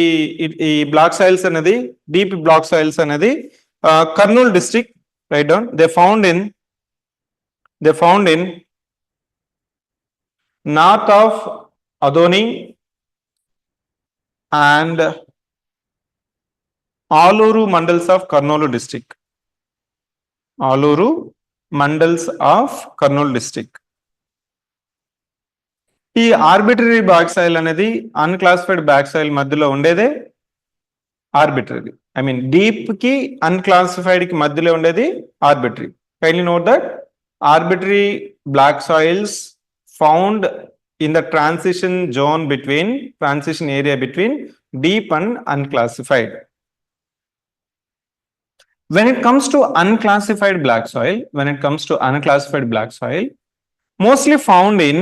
ఈ బ్లాక్ సాయిల్స్ అనేది డీప్ బ్లాక్ సాయిల్స్ అనేది Kurnool district right down they found in north of Adoni and Aluru mandals of Kurnool district. ఈ ఆర్బిటరీ బ్లాక్ సాయిల్ అనేది అన్క్లాసిఫైడ్ బ్లాక్ సాయిల్ మధ్యలో ఉండేదే ఆర్బిటరీ. ఐ మీన్ డీప్ కి అన్క్లాసిఫైడ్ కి మధ్యలో ఉండేది arbitrary. Kindly note that arbitrary black soils found in the transition area between deep and unclassified. When it comes to unclassified black soil, mostly found in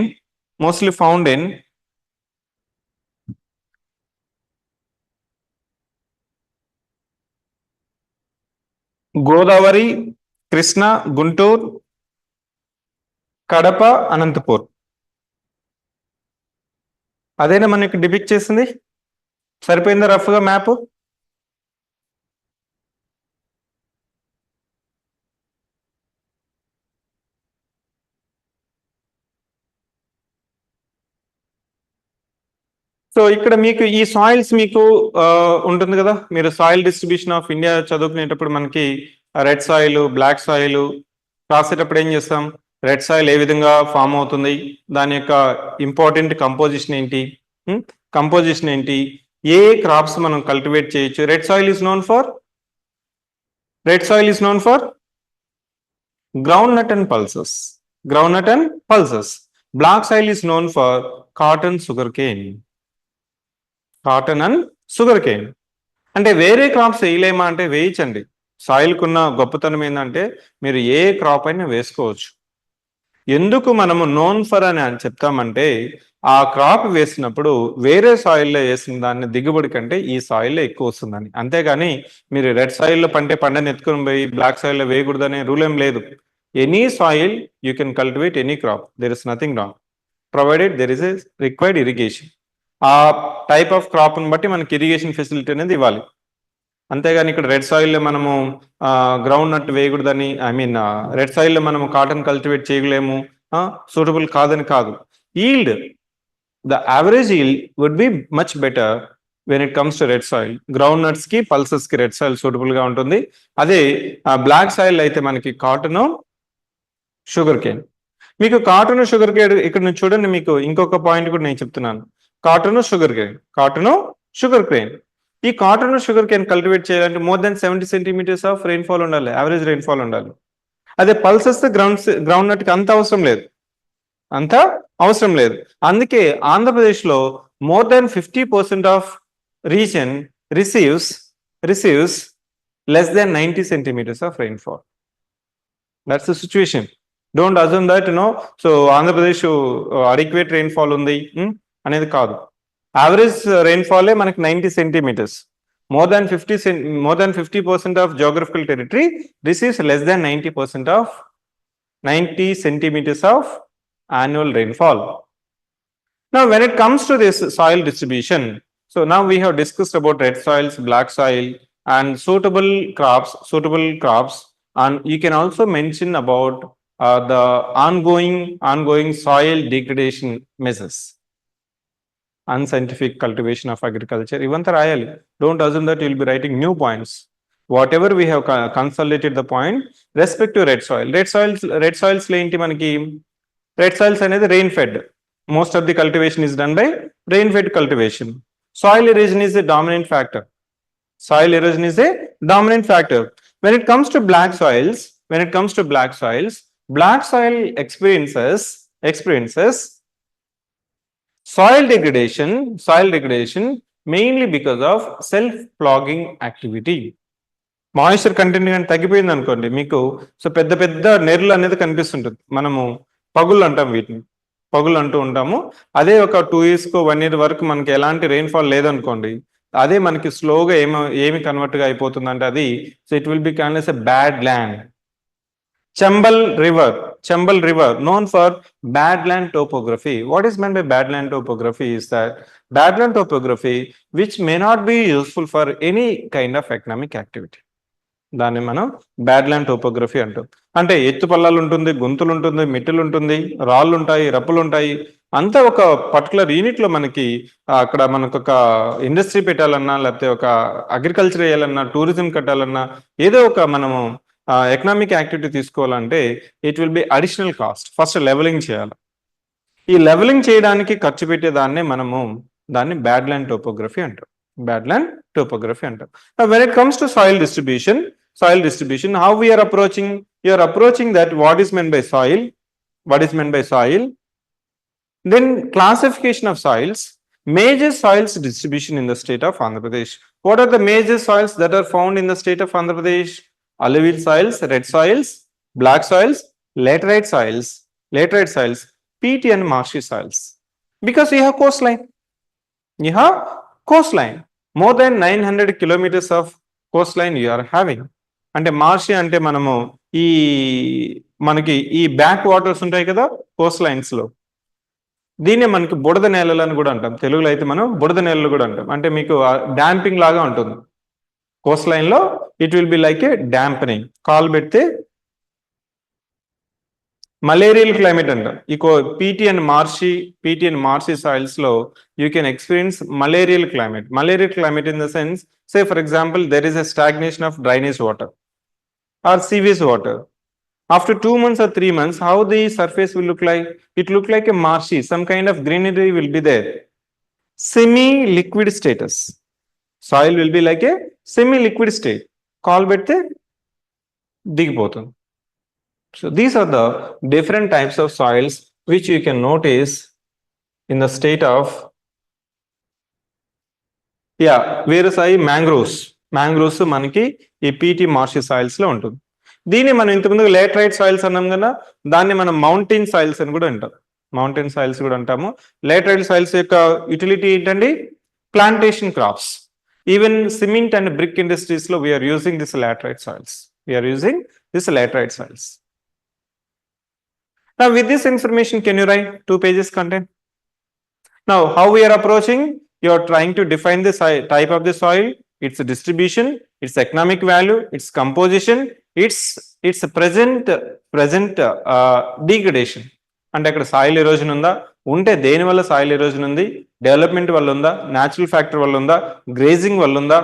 Godavari, Krishna, Guntur, Kadapa, Anantapur. అదేనా మనకి depict చేసింది? సరిపోయిందా rough గా map? So ఇక్కడ మీకు ఈ soils మీకు ఉంటుంది కదా, మీరు సాయిల్ డిస్ట్రిబ్యూషన్ ఆఫ్ ఇండియా చదువుకునేటప్పుడు మనకి రెడ్ సాయిల్, బ్లాక్ సాయిల్ రాసేటప్పుడు ఏం చేస్తాం, రెడ్ సాయిల్ ఏ విధంగా ఫామ్ అవుతుంది, దాని యొక్క ఇంపార్టెంట్ కంపోజిషన్ ఏంటి, ఏ క్రాప్స్ మనం కల్టివేట్ చేయొచ్చు. Red soil is known for groundnut and pulses. Black soil is known for cotton and sugarcane. అంటే వేరే క్రాప్స్ వేయలేమా అంటే వేయించండి. సాయిల్ కున్న గొప్పతనం ఏంటంటే మీరు ఏ క్రాప్ అయినా వేసుకోవచ్చు. ఎందుకు మనము నోన్ ఫర్ అని చెప్తామంటే ఆ క్రాప్ వేసినప్పుడు వేరే సాయిల్లో వేసిన దాన్ని దిగుబడి కంటే ఈ సాయిల్లో ఎక్కువ వస్తుందని. అంతేగాని మీరు రెడ్ సాయిల్లో పంటని ఎత్తుకుని పోయి బ్లాక్ సాయిల్లో వేయకూడదనే రూల్ ఏం లేదు. Any soil you can cultivate any crop, there is nothing wrong, provided there is a required irrigation. ఆ టైప్ ఆఫ్ క్రాప్ని బట్టి మనకి ఇరిగేషన్ ఫెసిలిటీ అనేది ఇవ్వాలి. అంతేగాని ఇక్కడ రెడ్ సాయిల్లో మనము గ్రౌండ్ నట్ వేయకూడదని, ఐ మీన్ రెడ్ సాయిల్లో మనము కాటన్ కల్టివేట్ చేయలేము, సూటబుల్ కాదని కాదు. Yield, the average yield would be much better when it comes to red soil. Ground nuts కి పల్సెస్ కి రెడ్ సాయిల్ సూటబుల్ గా ఉంటుంది. అదే బ్లాక్ సాయిల్ అయితే మనకి కాటన్, షుగర్ కేన్. మీకు కాటన్, షుగర్ కేన్ ఇక్కడ నుంచి చూడండి, మీకు ఇంకొక పాయింట్ కూడా నేను చెప్తున్నాను. Cotton sugar cane. ఈ కాటన్ షుగర్ కేన్ కల్టివేట్ చేయాలంటే more than 70 centimetres of rainfall ఉండాలి, యావరేజ్ రెయిన్ఫాల్ ఉండాలి. అదే పల్సెస్ గ్రౌండ్ నట్కి అంత అవసరం లేదు, అంత అవసరం లేదు. అందుకే ఆంధ్రప్రదేశ్లో more than 50% of reason receives less than 90 centimeters of rainfall. That's the situation. Don't assume that, so Andhra Pradesh adequate rainfall undi anedi kaadu. Average rainfall manaki 90 centimeters. More than 50% of geographical territory receives less than 90 centimeters of annual rainfall. Now, when it comes to this soil distribution, so now we have discussed about red soils, black soil, and suitable crops, and you can also mention about the ongoing soil degradation measures, unscientific cultivation of agriculture. Even rayali, don't assume that you will be writing new points. Whatever we have consolidated the point respect to red soils lenti manaki red soils anedi rain fed. Most of the cultivation is done by rain fed cultivation. Soil erosion is a dominant factor. When it comes to black soils, black soil experiences soil degradation mainly because of self-plogging activity. Moisture content కానీ తగ్గిపోయింది అనుకోండి మీకు, so పెద్ద పెద్ద నెర్లు అనేది కనిపిస్తుంటుంది. మనము పగుళ్ళు అంటాం, వీటిని పగులు అంటూ ఉంటాము. అదే ఒక 2 years 1 year వరకు మనకి ఎలాంటి రెయిన్ఫాల్ లేదనుకోండి, అదే మనకి స్లోగా ఏమి కన్వర్ట్ గా అయిపోతుందంటే అది, so it will be called as a bad land. Chambal river known for badland topography. What is meant by badland topography is that badland topography which may not be useful for any kind of economic activity. దాన్ని మనం బ్యాడ్ల్యాండ్ topography అంటాం. అంటే ఎత్తు పల్లాలు ఉంటుంది, గుంతలు ఉంటుంది, మిట్టలు ఉంటుంది, రాళ్ళు ఉంటాయి, రప్పులు ఉంటాయి. అంతా ఒక పర్టికులర్ యూనిట్ లో మనకి అక్కడ మనకు ఒక ఇండస్ట్రీ పెట్టాలన్నా, లేకపోతే ఒక అగ్రికల్చర్ వేయాలన్నా, టూరిజం కట్టాలన్నా, ఏదో ఒక మనము ఎకనామిక్ యాక్టివిటీ తీసుకోవాలంటే it will be additional cost. First levelling చేయాలి. ఈ లెవెలింగ్ చేయడానికి ఖర్చు పెట్టేదాన్ని దాన్ని బ్యాడ్ల్యాండ్ టోపోగ్రఫీ అంటాం. When it comes to soil distribution, how we are approaching? You are approaching that what is meant by soil. Then classification of soils, major soils distribution in the state of Andhra Pradesh. What are the major soils that are found in the state of Andhra Pradesh? Alluvial soils, red soils, black soils, laterite soils, peat and marshy soils. Because you have coastline. More than 900 kilometers of coastline you are having. అంటే మార్షి అంటే మనకి ఈ back waters ఉంటాయి కదా Coast lines లో, దీన్నే మనకి బుడద నేలలు అని కూడా అంటాం. తెలుగులో అయితే మనం బుడద నేలలు కూడా అంటాం. అంటే మీకు డాంపింగ్ లాగా ఉంటుంది కోస్ట్ లైన్ లో. It will be like a dampening. కాల్ పెడితే మలేరియల్ క్లైమేట్ అంటాం. ఈ పీటీ అండ్ మార్షీ సాయిల్స్ లో you can experience malarial climate in the sense, say for example there is a stagnation of drainage water or sewage water. After 2 months or 3 months, how the surface will look like? It look like a marshy, some kind of greenery will be there. Semi-liquid status. Soil will be like a semi-liquid state. Call bette digipotundi. So these are the different types of soils which you can notice in the state of వేరసాయి mangroves మనకి ఈ PT marshy soils లో ఉంటుంది. దీన్ని మనం ఇంతకుముందు laterite soils అన్నాం కదా, దాన్ని మనం మౌంటైన్ సాయిల్స్ అని కూడా అంటాము. లేటరైట్ సాయిల్స్ యొక్క యూటిలిటీ ఏంటండి? Plantation crops. Even cement and brick industries లో we are using this laterite soils. Now with this information, can you write 2 pages content? Now how we are approaching? You are trying to define the type of the soil, its distribution, its economic value, its composition, its present degradation. అంటే అక్కడ soil erosion ఉందా, ఉంటే దేని వల్ల soil erosion ఉంది, development వల్ల ఉందా, natural factor వల్ల ఉందా, గ్రేజింగ్ వల్ల ఉందా,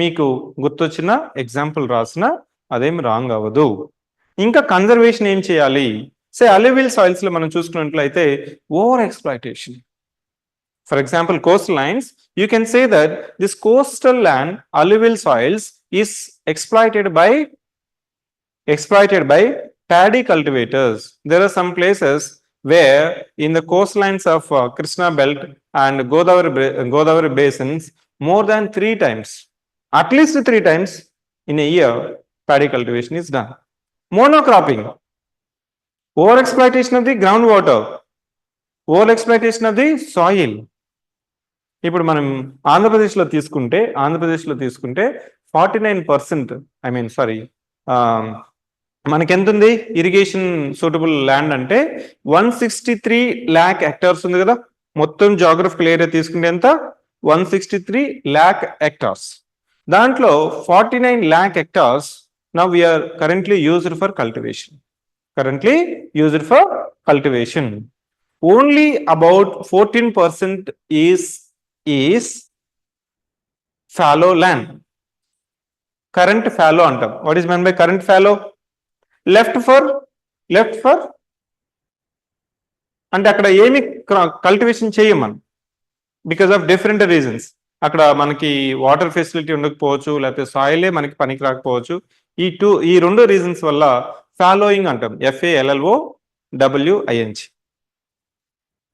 మీకు గుర్తొచ్చిన ఎగ్జాంపుల్ రాసిన అదేమి రాంగ్ అవ్వదు. ఇంకా కన్జర్వేషన్ ఏం చేయాలి? అల్యూవియల్ సాయిల్స్ లో మనం చూసుకున్నట్లయితే over exploitation. For example, coastlines, you can say that this coastal land, alluvial soils is exploited by paddy cultivators. There are some places where in the coastlines of Krishna belt and Godavari basins, more than 3 times, at least 3 times in a year, paddy cultivation is done. Monocropping, over exploitation of the groundwater, over exploitation of the soil. ఇప్పుడు మనం ఆంధ్రప్రదేశ్లో తీసుకుంటే 49%, I mean sorry, మనకి ఎంత ఉంది irrigation suitable land అంటే 163 lakh hectares ఉంది కదా. మొత్తం జాగ్రఫికల్ ఏరియా తీసుకుంటే ఎంత 163 lakh hectares. దాంట్లో 49 lakh hectares now we are currently used for cultivation. Only about 14% is fallow land. Current fallow antam. What is meant by current fallow? Left for అంటే అక్కడ ఏమి cultivation చేయం మనం, బికాస్ ఆఫ్ డిఫరెంట్ రీజన్స్. అక్కడ మనకి water facility ఉండకపోవచ్చు, లేకపోతే సాయిలే మనకి పనికి రాకపోవచ్చు. ఈ రెండు రీజన్స్ వల్ల ఫాలోయింగ్ అంటాం, FALLOWING.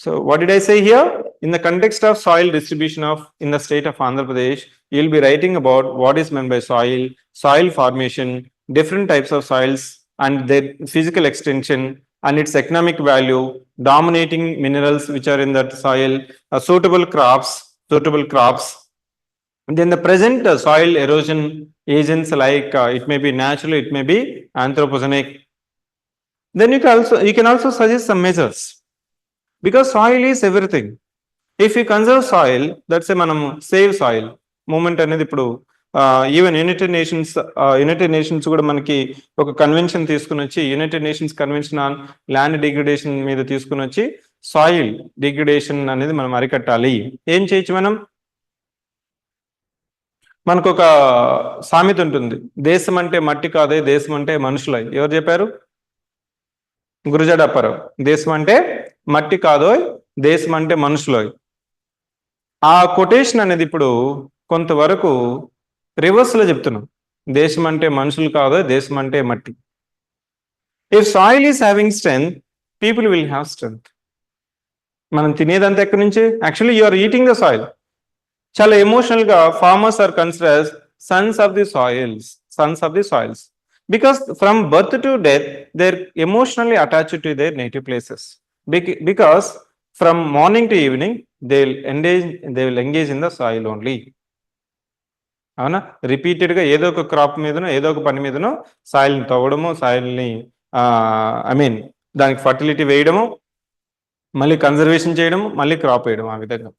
So what did I say here? In the context of soil distribution in the state of Andhra Pradesh, you will be writing about what is meant by soil formation, different types of soils and their physical extension and its economic value, dominating minerals which are in that soil, suitable crops. And then the present soil erosion agents like it may be natural, it may be anthropogenic. Then you can also suggest some measures. Because soil is everything. If we conserve soil, that's a manam save soil movement అనేది ఇప్పుడు even United nations కూడా మనకి ఒక convention తీసుకుని వచ్చి, United nations convention on land degradation మీద తీసుకుని వచ్చి సాయిల్ డిగ్రేడేషన్ అనేది మనం అరికట్టాలి. ఏం చేయొచ్చు మనం? మనకు ఒక సామెత ఉంటుంది, దేశం అంటే మట్టి కాదే, దేశం అంటే మనుషులై. ఎవరు చెప్పారు? గురజాడ అప్పారావు. దేశం అంటే మట్టి కాదోయ్, దేశం అంటే మనుషులోయ్. ఆ కొటేషన్ అనేది ఇప్పుడు కొంతవరకు రివర్స్ లో చెప్తున్నాం. దేశం అంటే మనుషులు కాదోయ్, దేశం అంటే మట్టి. If soil is having strength, people will have strength. మనం తినేదంతా ఎక్కడి నుంచి? Actually you are eating the soil. చాలా ఎమోషనల్ గా farmers are considered sons of the soils. Because from birth to death, they're emotionally attached to their native places. Because from morning to evening, they will engage in the soil only. అవునా? రిపీటెడ్గా ఏదో ఒక crop మీదనో ఏదో ఒక పని మీదనో సాయిల్ని తవ్వడము, సాయిల్ని దానికి ఫర్టిలిటీ వేయడము, మళ్ళీ కన్జర్వేషన్ చేయడము, మళ్ళీ క్రాప్ వేయడం, ఆ విధంగా.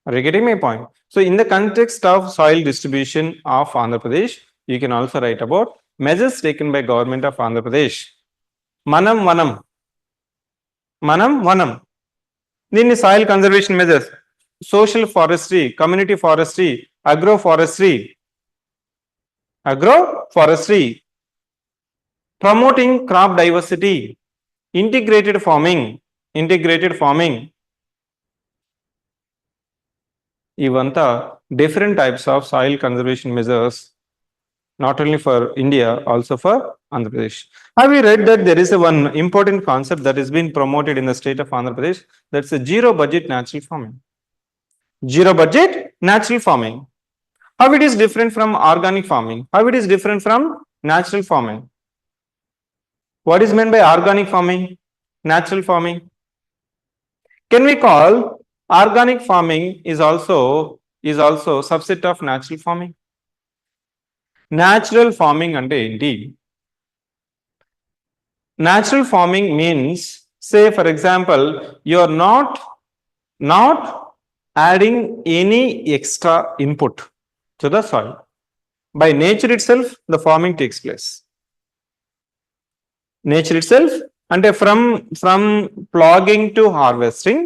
Are you getting my point? So in the context of soil distribution of Andhra Pradesh, you can also write about measures taken by government of Andhra Pradesh. Manam. దీన్ని soil conservation measures, social forestry, community forestry, agroforestry, promoting crop diversity, integrated farming. ఇవంతా different types of soil conservation measures, not only for India, also for Andhra Pradesh. Have you read that there is one important concept that has been promoted in the state of Andhra Pradesh? That's a zero budget natural farming. How it is different from organic farming? How it is different from natural farming? What is meant by organic farming, natural farming? Can we call organic farming is also subset of natural farming? Natural farming ante enti? Natural farming means, say for example, you are not adding any extra input to the soil. By nature itself, the farming takes place. Nature itself, ante from ploughing to harvesting,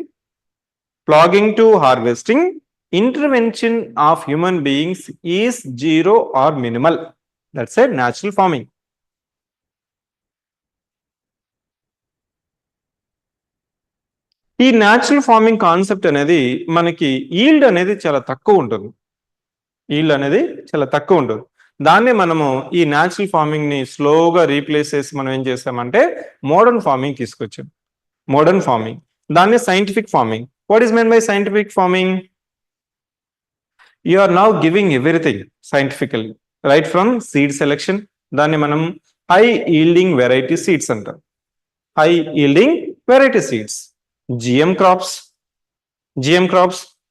intervention of human beings is zero or minimal. That's a natural farming. ఈ natural farming concept అనేది మనకి yield అనేది చాలా తక్కువ ఉంటుంది. Yield అనేది చాలా తక్కువ ఉంటుంది. దాన్నే మనము ఈ న్యాచురల్ ఫార్మింగ్ ని స్లోగా రీప్లేస్ చేసి మనం ఏం చేసామంటే మోడర్న్ ఫార్మింగ్ తీసుకొచ్చాం. మోడర్న్ ఫార్మింగ్, దాన్ని scientific farming. What is meant by scientific farming? You are now giving everything scientifically, right from seed selection. దాన్ని మనం హై ఈల్డింగ్ వెరైటీ సీడ్స్ అంటాం. High yielding variety seeds, GM crops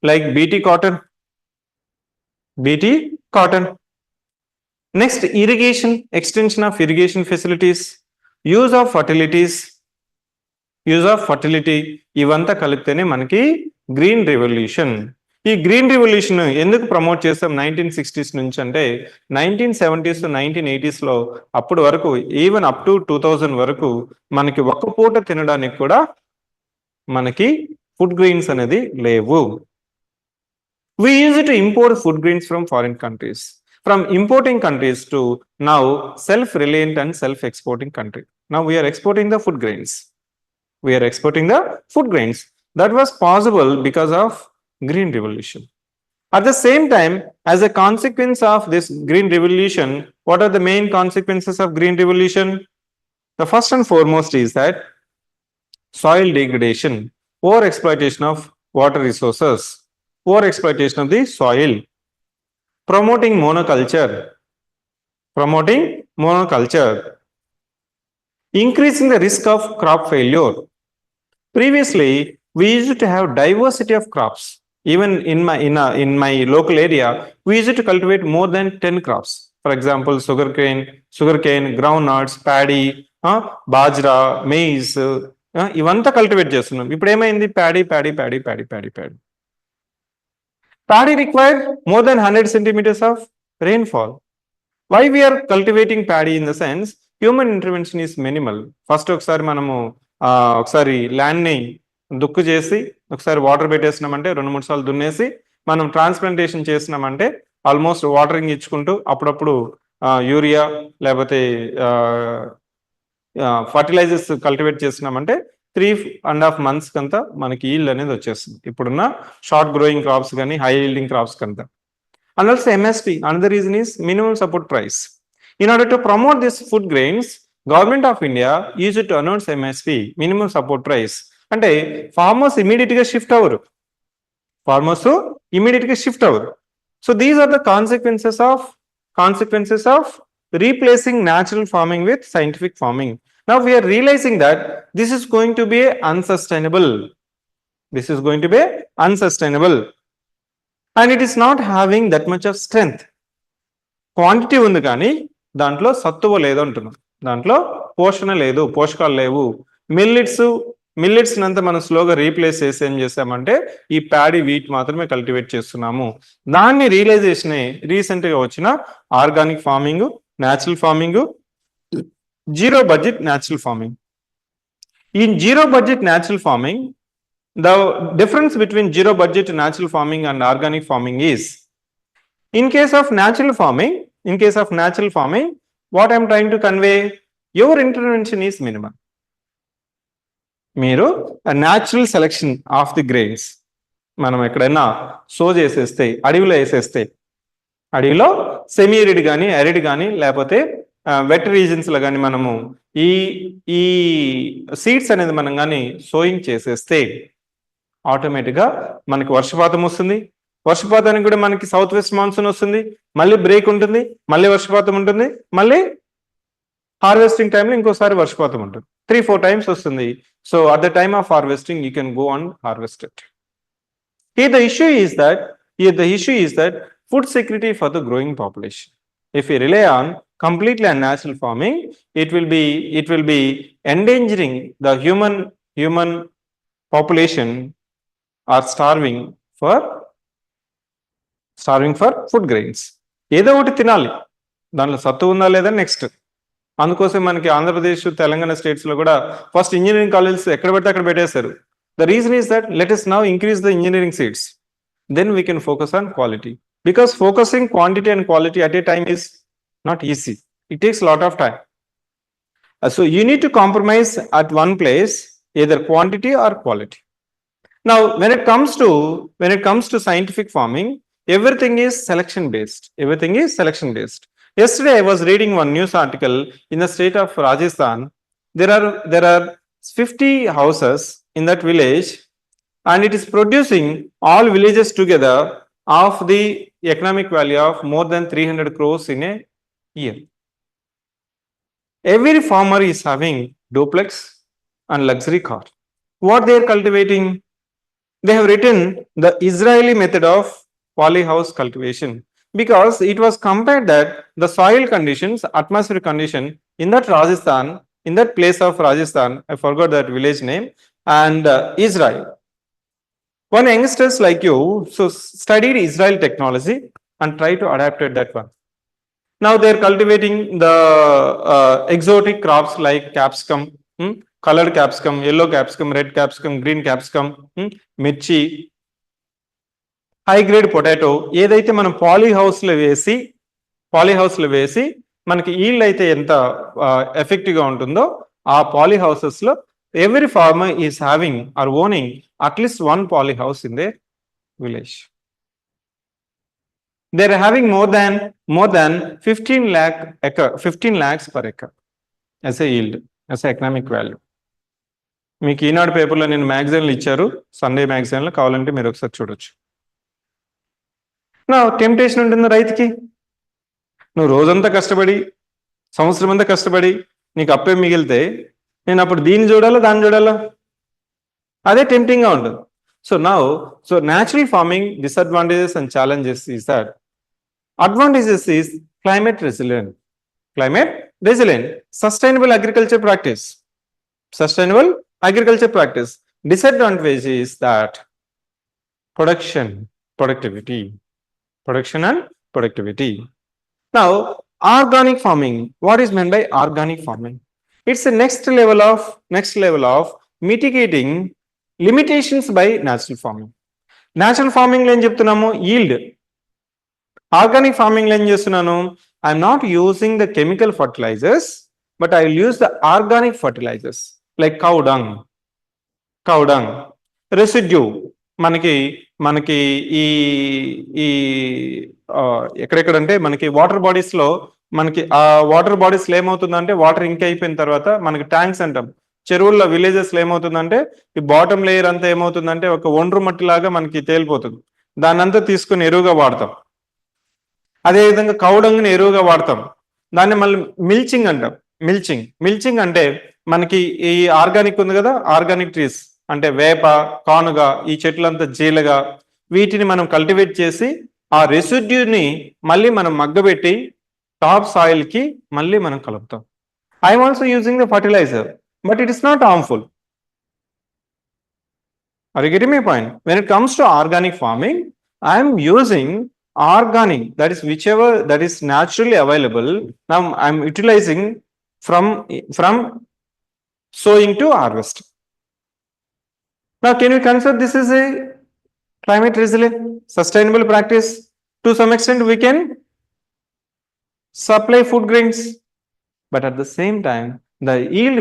like BT cotton. Next, irrigation, extension of irrigation facilities, use of fertility, ఇవంతా కలిపితేనే మనకి green revolution. ఈ green revolution ఎందుకు promote చేస్తాం 1960s నుంచి అంటే 1970s 1980s లో అప్పటి వరకు ఈవెన్ అప్ టు 2000 వరకు మనకి ఒక్క పూట తినడానికి కూడా మనకి ఫుడ్ గ్రెయిన్స్ అనేది లేవు. We used to import food grains from foreign countries. From importing countries to now self-reliant and self-exporting country. Now we are exporting the food grains. That was possible because of Green Revolution. At the same time, as a consequence of this Green Revolution, what are the main consequences of Green Revolution? The first and foremost is that soil degradation, overexploitation of water resources, overexploitation of the soil, promoting monoculture, increasing the risk of crop failure. Previously, we used to have diversity of crops. Even in my local area, we used to cultivate more than 10 crops. For example, sugarcane, groundnuts, paddy, bajra, maize, ఇవంతా cultivate చేస్తున్నాం. ఇప్పుడు ఏమైంది? Paddy. Paddy required more than 100 centimeters of rainfall. Why we are cultivating paddy? In the sense, human intervention is minimal. First ఒకసారి మనము ఒకసారి land ని దుక్కు చేసి ఒకసారి వాటర్ పెట్టేసినామంటే 2-3 సార్లు దున్నేసి మనం ట్రాన్స్ప్లాంటేషన్ చేసినామంటే ఆల్మోస్ట్ వాటరింగ్ ఇచ్చుకుంటూ అప్పుడప్పుడు యూరియా లేకపోతే ఫర్టిలైజర్స్ కల్టివేట్ చేసినామంటే 3.5 months కంతా మనకి ఈల్డ్ అనేది వచ్చేస్తుంది. ఇప్పుడున్న షార్ట్ గ్రోయింగ్ క్రాప్స్ కానీ హై ఈల్డింగ్ క్రాప్స్ కంతా. And also MSP, another reason is minimum support price. In order to promote this food grains, Government of India used to announce MSP, minimum support price. అంటే farmers immediate గా shift అవ్వరు. So these are the consequences of replacing natural farming with scientific farming. Now we are realizing that this is going to be unsustainable. And it is not having that much of strength. Quantity ఉంది కానీ దాంట్లో సత్తువ లేదు అంటున్నాం, దాంట్లో పోషణ లేదు, పోషకాలు లేవు. మిల్లెట్స్ నంతా మనం స్లోగా రీప్లేస్ చేసి ఏం చేసామంటే ఈ ప్యాడీ వీట్ మాత్రమే కల్టివేట్ చేస్తున్నాము. దాన్ని రియలైజేషన్ రీసెంట్ గా వచ్చిన organic farming, natural farming, zero budget natural farming. In zero budget natural farming, the difference between zero budget natural farming and organic farming is, in case of natural farming, what I am trying to convey, your intervention is minimal. మీరు natural selection of the grains మనం ఎక్కడైనా so చేసేస్తే, అడవిలో semi arid కానీ arid కానీ లేకపోతే wet reasons లో కానీ మనము ఈ సీడ్స్ అనేది మనం కానీ సోయింగ్ చేసేస్తే ఆటోమేటిక్గా మనకి వర్షపాతం వస్తుంది. వర్షపాతానికి కూడా మనకి సౌత్ వెస్ట్ మాన్సూన్ వస్తుంది, మళ్ళీ బ్రేక్ ఉంటుంది, మళ్ళీ వర్షపాతం ఉంటుంది, మళ్ళీ హార్వెస్టింగ్ టైంలో ఇంకోసారి వర్షపాతం ఉంటుంది. 3-4 times వస్తుంది. So at the time of harvesting you can go and harvest it. Here the issue is that food security for the growing population. If we rely on completely on natural farming, it will be endangering the human population are starving for food grains. ఏదో ఒకటి తినాలి, దాంట్లో సత్తు ఉందా లేదా next. అందుకోసం మనకి Andhra Pradesh, Telangana states లో కూడా ఫస్ట్ ఇంజనీరింగ్ కాలేజెస్ ఎక్కడ పెడితే అక్కడ పెట్టేశారు. The reason is that let us now increase the engineering seats. Then we can focus on quality. Because focusing quantity and quality at a time is not easy. It takes a lot of time. So you need to compromise at one place, either quantity or quality. Now, when it comes to scientific farming, everything is selection based. Everything is selection based. Yesterday, I was reading one news article in the state of Rajasthan. There are 50 houses in that village, and it is producing all villages together of the economic value of more than 300 crores in a year. Every farmer is having duplex and luxury car. What they are cultivating? They have written the Israeli method of polyhouse cultivation, because it was compared that the soil conditions, atmospheric condition in that Rajasthan, in that place of Rajasthan, I forgot that village name, and Israel. One youngsters like you, so studied Israel technology and try to adapt it that one. Now they are cultivating the exotic crops like capsicum, colored capsicum, yellow capsicum, red capsicum, green capsicum, మిర్చి, high grade potato. ఏదైతే మనం పాలీహౌస్లో వేసి మనకి yield అయితే ఎంత ఎఫెక్టివ్గా ఉంటుందో, ఆ పాలీహౌసెస్లో every farmer is having or owning at least one polyhouse in their village. They are having more than 15 lakhs per acre as a yield, as a economic value. మీకు ఈనాడు పేపర్లో నేను మ్యాగజైన్లు ఇచ్చారు, సండే మ్యాగజైన్లో, కావాలంటే మీరు ఒకసారి చూడొచ్చు. నా టెంప్టేషన్ ఉంటుంది రైతుకి, నువ్వు రోజంతా కష్టపడి, సంవత్సరం అంతా కష్టపడి నీకు అప్పే మిగిలితే నేను అప్పుడు దీన్ని చూడాలా దాన్ని చూడాలా, అదే టెంప్టింగ్గా ఉంటుంది. So natural farming disadvantages and challenges is that advantages is climate resilient, sustainable agriculture practice. Disadvantage is that production and productivity. Now, organic farming. What is meant by organic farming? It's the next level of mitigating limitations by natural farming. Natural farming lo em cheptunnamu, yield. Organic farming lo em chestunnanu, I'm not using the chemical fertilizers, but I will use the organic fertilizers like cow dung, residue. మనకి ఈ ఎక్కడెక్కడంటే మనకి water బాడీస్లో, మనకి ఆ water బాడీస్లో ఏమవుతుందంటే, water ఇంక్ అయిపోయిన తర్వాత మనకి tanks అంటాం. చెరువుల్లో విలేజెస్లో ఏమవుతుందంటే, ఈ బాటమ్ లేయర్ అంతా ఏమవుతుందంటే ఒక ఒండ్రు మట్టి లాగా మనకి తేలిపోతుంది. దాన్ని అంతా తీసుకుని ఎరువుగా వాడతాం. అదేవిధంగా కౌడంగిని ఎరువుగా వాడతాం. దాన్ని మళ్ళీ మిల్చింగ్ అంటాం. మిల్చింగ్ అంటే మనకి ఈ ఆర్గానిక్ ఉంది కదా, ఆర్గానిక్ ట్రీస్ అంటే వేప, కానుగ, ఈ చెట్లంతా జీలగా, వీటిని మనం కల్టివేట్ చేసి ఆ రెసిడ్యూని మళ్ళీ మనం మగ్గబెట్టి టాప్ సాయిల్ కి మళ్ళీ మనం కలుపుతాం. I'm also using the fertiliser, but it is not harmful. Are you getting my point? When it comes to organic farming, I am using organic, that is whichever that is naturally available. Now I am utilizing from sowing to harvest. Now can we consider this is a climate resilient, sustainable practice? To some extent we can supply food grains, but at the same time the yield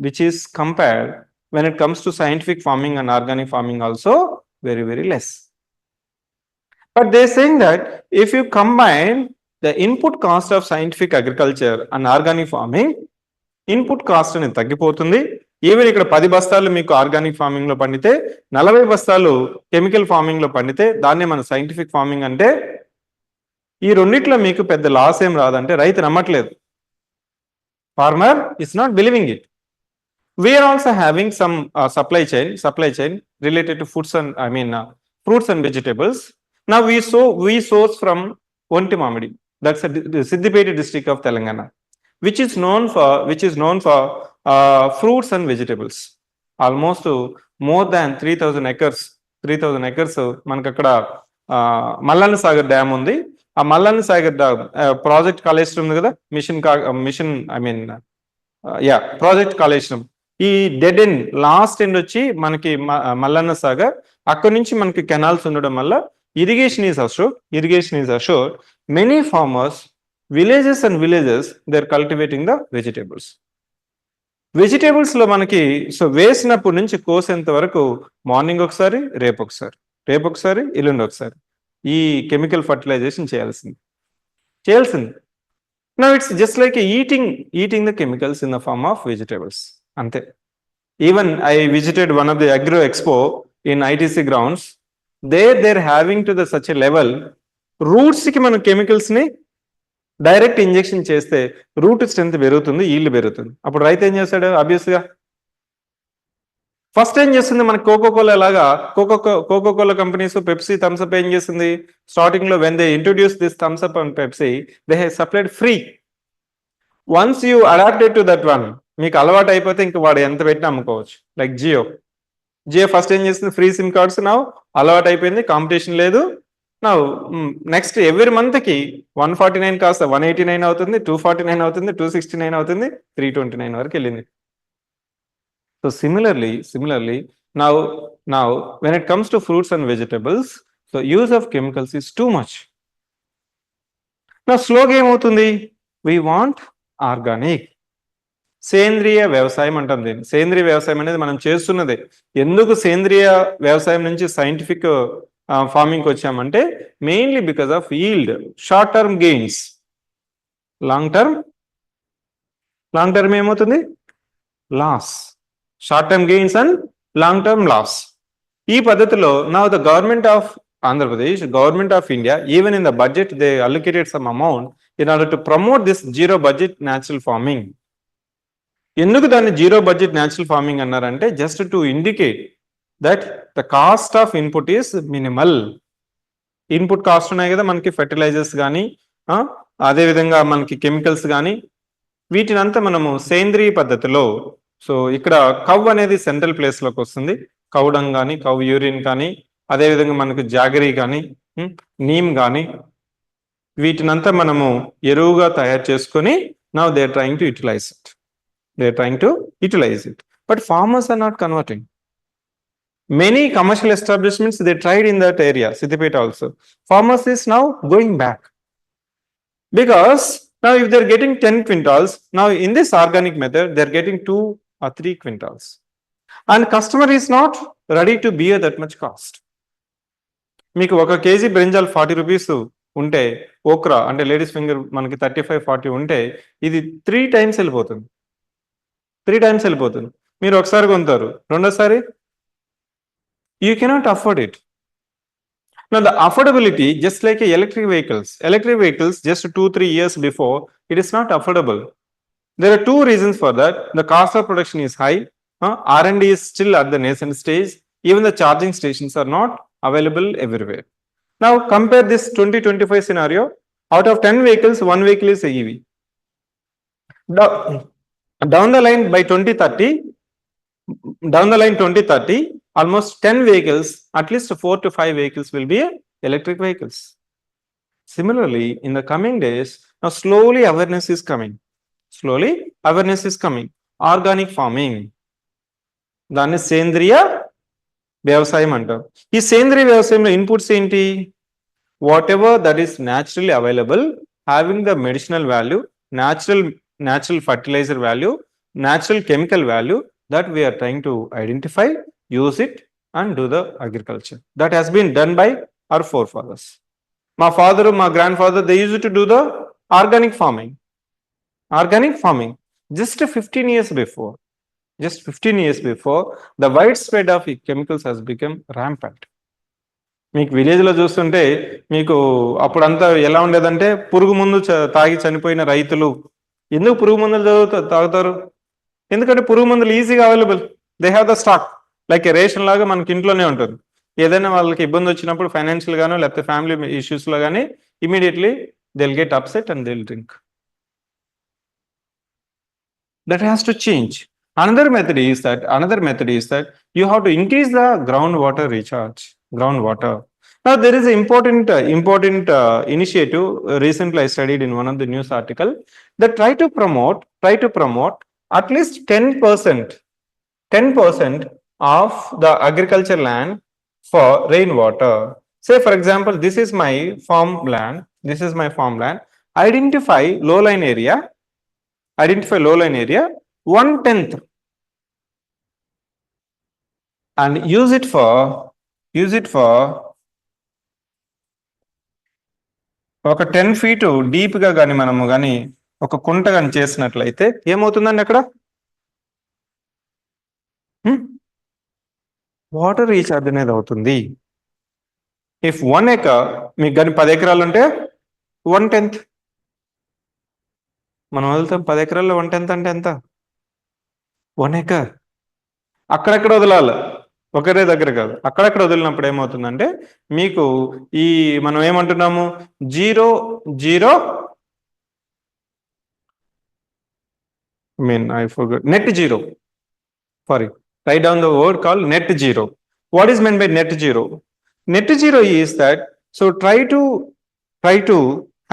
which is compared when it comes to scientific farming and organic farming also very, very less. But they're saying that if you combine the input cost of scientific agriculture and organic farming, input cost అనేది తగ్గిపోతుంది. Even ఇక్కడ 10 బస్తాలు మీకు organic farming లో పండితే 40 బస్తాలు chemical farming లో పండితే దాన్నే మన సైంటిఫిక్ ఫార్మింగ్ అంటే. ఈ రెండిట్లో మీకు పెద్ద లాస్ ఏం రాదంటే రైతు నమ్మట్లేదు. Farmer is not believing it. We are also having some supply chain related to fruits and vegetables. Now we source from Ontimamidi, that's the Siddipeti district of Telangana, which is known for fruits and vegetables. Almost more than 3,000 acres మనకు అక్కడ Mallanna Sagar dam ఉంది. ఆ Mallanna Sagar dam project Kaleshwaram ఉంది కదా, project Kaleshwaram. ఈ dead end, last end వచ్చి మనకి మల్లన్న సాగర్. అక్కడి నుంచి మనకి కెనాల్స్ ఉండడం వల్ల irrigation is assured. Many farmers, villages they are cultivating the vegetables. Vegetables లో మనకి సో వేసినప్పటి నుంచి కోసేంత వరకు మార్నింగ్ ఒకసారి రేపు ఒకసారి ఎల్లుండి ఒకసారి ఈ కెమికల్ ఫర్టిలైజేషన్ చేయాల్సింది. Now it's just like eating the chemicals in the form of vegetables అంతే. Even I visited one of the agro expo in ITC grounds. they're having to the such a level, roots కి మనం chemicals ని direct injection చేస్తే root strength పెరుగుతుంది, yield పెరుగుతుంది. అప్పుడు రైతు ఏం చేస్తాడు? ఆబ్వియస్ గా ఫస్ట్ ఏం చేస్తుంది, మనకి కోకోకోలా లాగా కోకోకోలా కంపెనీస్, పెప్సీ, థమ్స్అప్ ఏం చేస్తుంది? స్టార్టింగ్ లో when they introduce this Thums Up and Pepsi, they have supplied free. Once you adapted to that one, మీకు అలవాటు అయిపోతే ఇంక వాడు ఎంత పెట్టినా అమ్ముకోవచ్చు. లైక్ జియో ఫస్ట్ ఏం చేస్తుంది? ఫ్రీ సిమ్ కార్డ్స్ నా అలవాటు అయిపోయింది, కాంపిటీషన్ లేదు. నా నెక్స్ట్ ఎవ్రీ మంత్ కి 149 కాస్త 189 అవుతుంది, 249 అవుతుంది, 269 అవుతుంది, 329 వరకు వెళ్ళింది. So similarly now when it comes to fruits and vegetables, so use of chemicals is too much. Now స్లోగా ఏమవుతుంది? we want organic, సేంద్రియ వ్యవసాయం అంటాం దీన్ని. సేంద్రియ వ్యవసాయం అనేది మనం చేస్తున్నదే. ఎందుకు సేంద్రియ వ్యవసాయం నుంచి సైంటిఫిక్ ఫార్మింగ్ వచ్చామంటే mainly because of yield, short term gains. Long term ఏమవుతుంది? Loss. Short term gains and long term loss. ఈ పద్ధతిలో now the government of Andhra Pradesh, government of India, even in the budget they allocated some amount in order to promote this zero budget natural farming. ఎందుకు దాన్ని zero budget natural farming అన్నారంటే just to indicate that the cost of input is minimal. Input cost ఉన్నాయి కదా మనకి, fertilisers కానీ అదేవిధంగా మనకి chemicals కానీ, వీటినంతా మనము సేంద్రియ పద్ధతిలో. సో ఇక్కడ కవ్ అనేది సెంట్రల్ ప్లేస్ లోకి వస్తుంది. కౌడం కానీ, కవ్ యూరిన్ కానీ, అదేవిధంగా మనకు జాగరీ కానీ, నీమ్ కానీ, వీటినంతా మనము ఎరువుగా తయారు చేసుకొని now they are trying to utilise it. But farmers are not converting. Many commercial establishments, they tried in that area, Siddipet also. Farmers is now going back. Because now if they're getting 10 quintals, now in this organic method, they're getting 2 or 3 quintals. And customer is not ready to bear that much cost. మీకు 1 kg brinjal 40 rupees ఉంటే, okra అంటే ladies finger మనకి 35-40 ఉంటే, ఇది 3 times వెళ్ళిపోతుంది. మీరు ఒకసారి కొంటారు, రెండోసారి you cannot afford it. Now the affordability, just like electric vehicles just 2-3 years before, it is not affordable. There are 2 reasons for that. The cost of production is high, R&D is still at the nascent stage, even the charging stations are not available everywhere. Now compare this 2025 scenario. Out of 10 vehicles, 1 vehicle is EV. Down the line by 2030, almost 10 vehicles, at least 4 to 5 vehicles will be electric vehicles. Similarly, in the coming days, now slowly awareness is coming. Organic farming, దాన్ని సేంద్రియ వ్యవసాయం అంటారు. ఈ సేంద్రియ వ్యవసాయంలో inputs ఏంటి? What ever that is naturally available, having the medicinal value, natural fertilizer value, natural chemical value, that we are trying to identify, use it and do the agriculture. That has been done by our forefathers. My father, my grandfather, they used to do the organic farming. Just 15 years before, the widespread of chemicals has become rampant. మీకు village లో చూస్తుంటే మీకు అప్పుడంతా ఎలా ఉండేదంటే, పురుగు మందు తాగి చనిపోయిన రైతులు. ఎందుకు పురుగు మందులు తాగుతారు? ఎందుకంటే పురుగు మందులు ఈజీగా available, they have the stock. Like ration లాగా మనకి ఇంట్లోనే ఉంటుంది. ఏదైనా వాళ్ళకి ఇబ్బంది వచ్చినప్పుడు ఫైనాన్షియల్ గానో లేకపోతే ఫ్యామిలీ ఇష్యూస్ లో కానీ immediately they will get upset and they will drink. That has to change. Another method is that you have to increase the groundwater recharge. Now there is an important initiative recently I studied in one of the news article that try to promote at least 10% of the agriculture land for rainwater. Say for example, this is my farmland. Identify low-lying area 1/10 and use it for ఒక 10 feet deep గా కానీ మనము కానీ ఒక కుంట కానీ చేసినట్లయితే ఏమవుతుందండి అక్కడ వాటర్ రీఛార్జ్ అనేది అవుతుంది. ఇఫ్ 1 acre మీకు కానీ 10 ఎకరాలు ఉంటే 1/10 మనం వదులుతాం. 10 ఎకరాల్లో 1/10 అంటే ఎంత? 1 acre. అక్కడెక్కడ వదలాలి, ఒకరే దగ్గర కాదు, అక్కడెక్కడ వదిలినప్పుడు ఏమవుతుందంటే మీకు ఈ మనం ఏమంటున్నాము 0 I forgot net zero. Sorry, write down the word called net zero. What is meant by net zero? Net zero is that so try to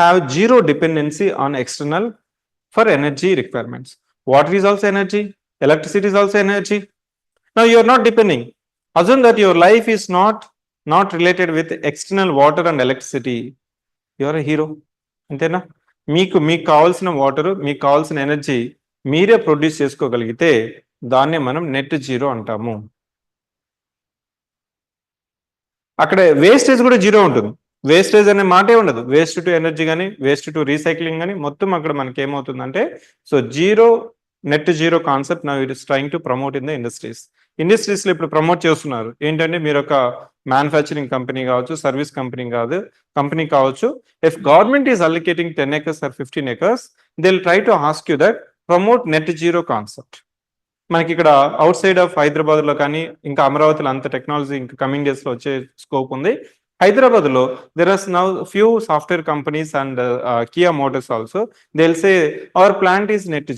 have zero dependency on external for energy requirements. Water is also energy, electricity is also energy. Now you are not depending. Assume that your life is not related with external water and electricity. You are a hero. అంతేనా? మీకు కావాల్సిన water, మీకు కావాల్సిన energy మీరే produce చేసుకోగలిగితే దాన్నే మనం net zero అంటాము. అక్కడ వేస్టేజ్ కూడా జీరో ఉంటుంది. వేస్టేజ్ అనే మాటే ఉండదు. వేస్ట్ టు ఎనర్జీ కానీ, వేస్ట్ టు రీసైక్లింగ్ కానీ మొత్తం అక్కడ మనకి ఏమవుతుందంటే so net zero concept now it is trying to promote in the industries లో ఇప్పుడు ప్రమోట్ చేస్తున్నారు. ఏంటంటే మీరు ఒక మ్యానుఫ్యాక్చరింగ్ కంపెనీ కావచ్చు, సర్వీస్ కంపెనీ కావచ్చు. If government is allocating 10 acres or 15 acres, they will try to ask you that promote net zero concept. మనకి ఇక్కడ అవుట్ సైడ్ ఆఫ్ హైదరాబాద్ లో కానీ ఇంకా అమరావతిలో అంత టెక్నాలజీ ఇంకా కమింగ్ డేస్ లో వచ్చే స్కోప్ ఉంది. హైదరాబాద్ లో there are now few software companies and Kia Motors also they will say our plant is net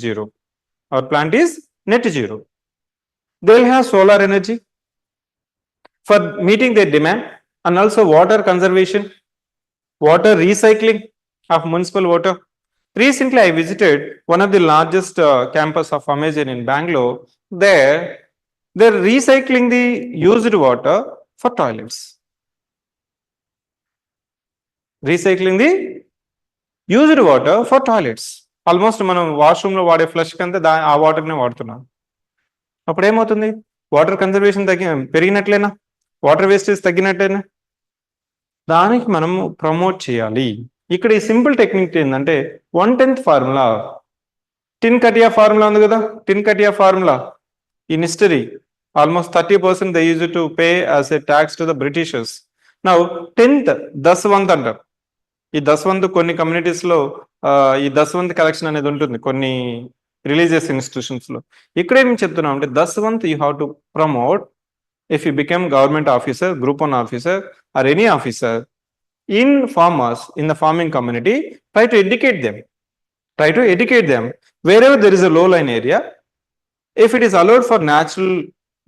zero. They will have solar energy for meeting their demand and also water conservation, water recycling of municipal water. Recently, I visited one of the largest campus of Amazon in Bangalore. They're recycling the used water for toilets. Recycling the used water for toilets. Almost మనం washroom లో వాడే flush కంటే ఆ water నే వాడుతున్నాం. అప్పుడు ఏమవుతుంది? Water conservation పెరిగినట్లేనా? వాటర్ వేస్టేజ్ తగ్గినట్లేనా? దానికి మనము ప్రమోట్ చేయాలి. ఇక్కడ ఈ సింపుల్ టెక్నిక్ ఏంటంటే 1/10 ఫార్ములా, టిన్ కటియా ఫార్ములా ఉంది కదా. Tinkathia formula in history almost 30% they use to pay as a tax to the Britishers. Now 10th దశవంత్ అంటారు. ఈ దశవంత్ కొన్ని కమ్యూనిటీస్ లో ఈ దశవంత్ కలెక్షన్ అనేది ఉంటుంది కొన్ని రిలీజియస్ ఇన్స్టిట్యూషన్స్ లో. ఇక్కడ ఏం చెప్తున్నాం అంటే దశవంత్ you have to promote if you become government officer, group 1 officer or any officer in farmers in the farming community. Try to educate them wherever there is a low lying area. If it is allowed for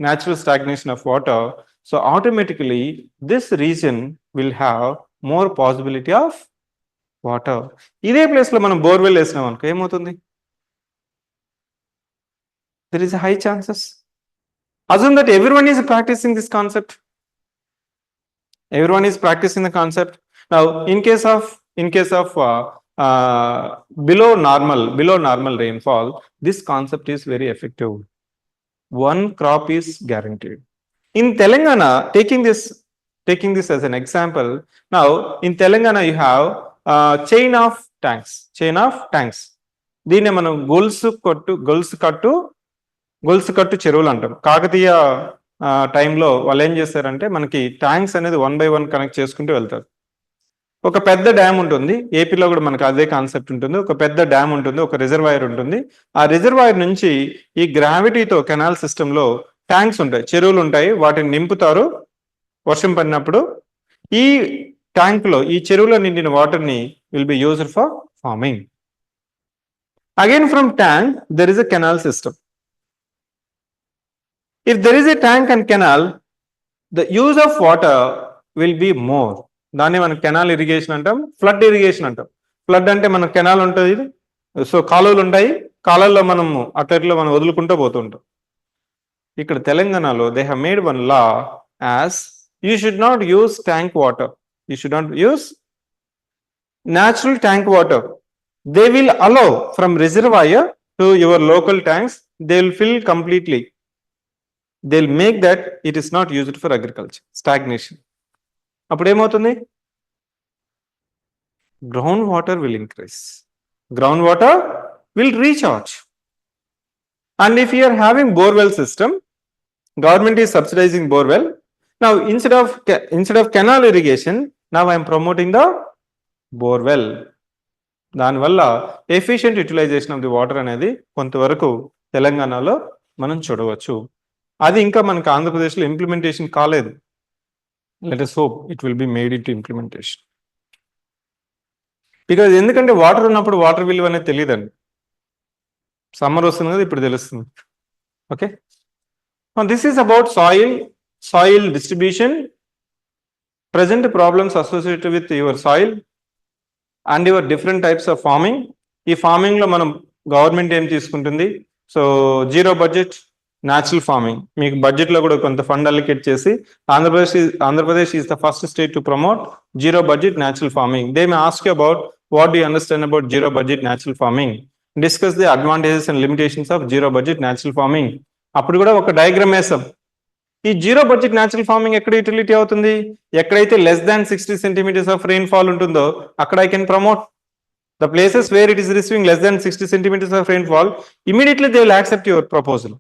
natural stagnation of water, so automatically this region will have more possibility of water. ఇదే place లో మనం borewell వేసినాం అనుకో ఏమవుతుంది? There is a high chances. Assume that everyone is practicing this concept. Everyone is practicing the concept. Now, in case of below normal rainfall, this concept is very effective. One crop is guaranteed. In Telangana, taking this as an example, now in Telangana you have chain of tanks. దీన్ని మనం గొలుసు కట్టు చెరువులు అంటాం. కాకతీయ టైంలో వాళ్ళు ఏం చేశారంటే మనకి ట్యాంక్స్ అనేది 1 by 1 కనెక్ట్ చేసుకుంటూ వెళ్తారు. ఒక పెద్ద డ్యామ్ ఉంటుంది, ఏపీలో కూడా మనకు అదే కాన్సెప్ట్ ఉంటుంది. ఒక పెద్ద డ్యామ్ ఉంటుంది, ఒక రిజర్వాయర్ ఉంటుంది. ఆ రిజర్వాయర్ నుంచి ఈ గ్రావిటీతో కెనాల్ సిస్టమ్ లో ట్యాంక్స్ ఉంటాయి, చెరువులు ఉంటాయి. వాటిని నింపుతారు వర్షం పడినప్పుడు. ఈ ట్యాంక్ లో ఈ చెరువులో నిండిన వాటర్ ని will be used for farming. Again from tank there is a canal system. If there is a tank and canal, the use of water will be more. దాన్ని మనం కెనాల్ ఇరిగేషన్ అంటాం, flood irrigation అంటాం. Flood అంటే మన canal ఉంటుంది, so కాలువలు ఉంటాయి, కాలువల్లో మనము అట్లట్లో మనం వదులుకుంటూ పోతుంటాం. ఇక్కడ తెలంగాణలో they have made one law as you should not use tank water, you should not use natural tank water. They will allow from reservoir to your local tanks they will fill completely. They'll make that it is not used for agriculture. Stagnation. అప్పుడు ఏమవుతుంది? Groundwater will increase. Groundwater will recharge. And if you are having borewell system, government is subsidizing borewell. Now instead of canal irrigation, now I am promoting the borewell. దానివల్ల efficient utilisation of the water అనేది కొంతవరకు తెలంగాణలో మనం చూడవచ్చు. అది ఇంకా మనకు ఆంధ్రప్రదేశ్లో ఇంప్లిమెంటేషన్ కాలేదు. Let us hope it will be made into implementation. Because ఎందుకంటే వాటర్ ఉన్నప్పుడు వాటర్ విలువ అనేది తెలియదండి. సమ్మర్ వస్తుంది కదా, ఇప్పుడు తెలుస్తుంది. Okay, this is about soil distribution, present problems associated with your soil and your different types of farming. ఈ ఫార్మింగ్ లో మనం గవర్నమెంట్ ఏం తీసుకుంటుంది? So zero budget natural farming, మీకు బడ్జెట్ లో కూడా కొంత ఫండ్ అలికేట్ చేసి Andhra Pradesh is the first state to promote zero budget natural farming. They may ask you about what do you understand about zero budget natural farming, discuss the advantages and limitations of zero budget natural farming. అప్పుడు కూడా ఒక diagram వేసాం. ఈ zero budget natural farming ఎక్కడ utility అవుతుంది? ఎక్కడైతే less than 60 centimeters of rain fall ఉంటుందో అక్కడ I can promote. The places where it is receiving less than 60 centimeters of rain fall, immediately they will accept your proposal.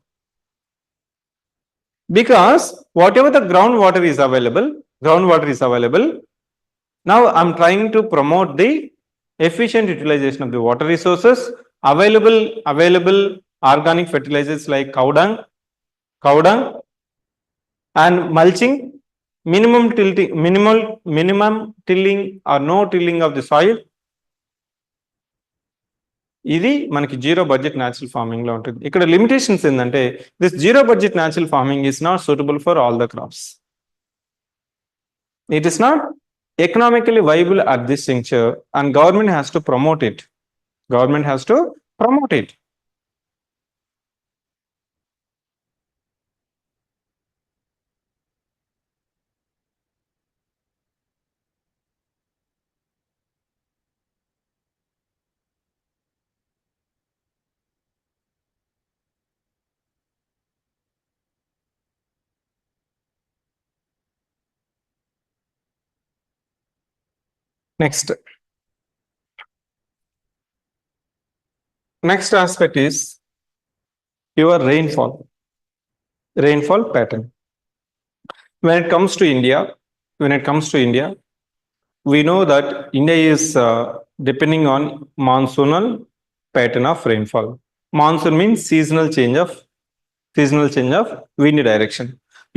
Because whatever the groundwater is available, now I'm trying to promote the efficient utilization of the water resources, available organic fertilizers like cow dung and mulching, minimum tilling or no tilling of the soil. ఇది మనకి zero budget natural farming లో ఉంటుంది. ఇక్కడ limitations ఏంటంటే this zero budget natural farming is not suitable for all the crops. It is not economically viable at this juncture and government has to promote it. Next aspect is your rainfall pattern. When it comes to India, we know that India is depending on monsoonal pattern of rainfall. Monsoon means seasonal change of wind direction.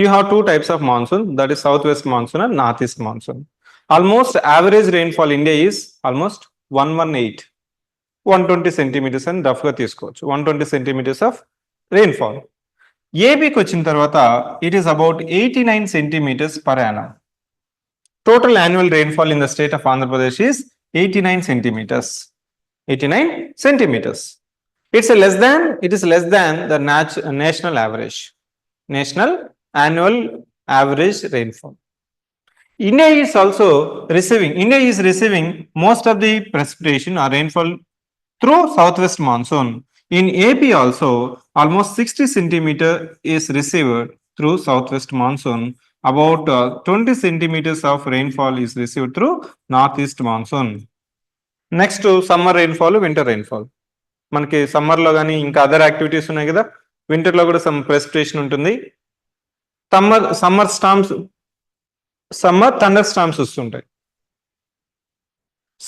You have two types of monsoon, that is southwest monsoon and northeast monsoon. Almost average rainfall India is almost 120 centimeters and roughly తీసుకోవచ్చు. 120 centimeters of rainfall. ఏపీకి వచ్చిన తర్వాత it is about 89 centimeters per annum. Total annual rainfall in the state of Andhra Pradesh is 89 centimeters. It is less than the national annual average rainfall. India is receiving most of the precipitation or rainfall through southwest monsoon. In AP also almost 60 centimeter is received through southwest monsoon. About 20 centimeters of rainfall is received through northeast monsoon. Next to summer rainfall, winter rainfall. మనకి summer లో కానీ ఇంకా other activities ఉన్నాయి కదా, winter లో కూడా some precipitation ఉంటుంది. Summer thunder storms వస్తుంటాయి.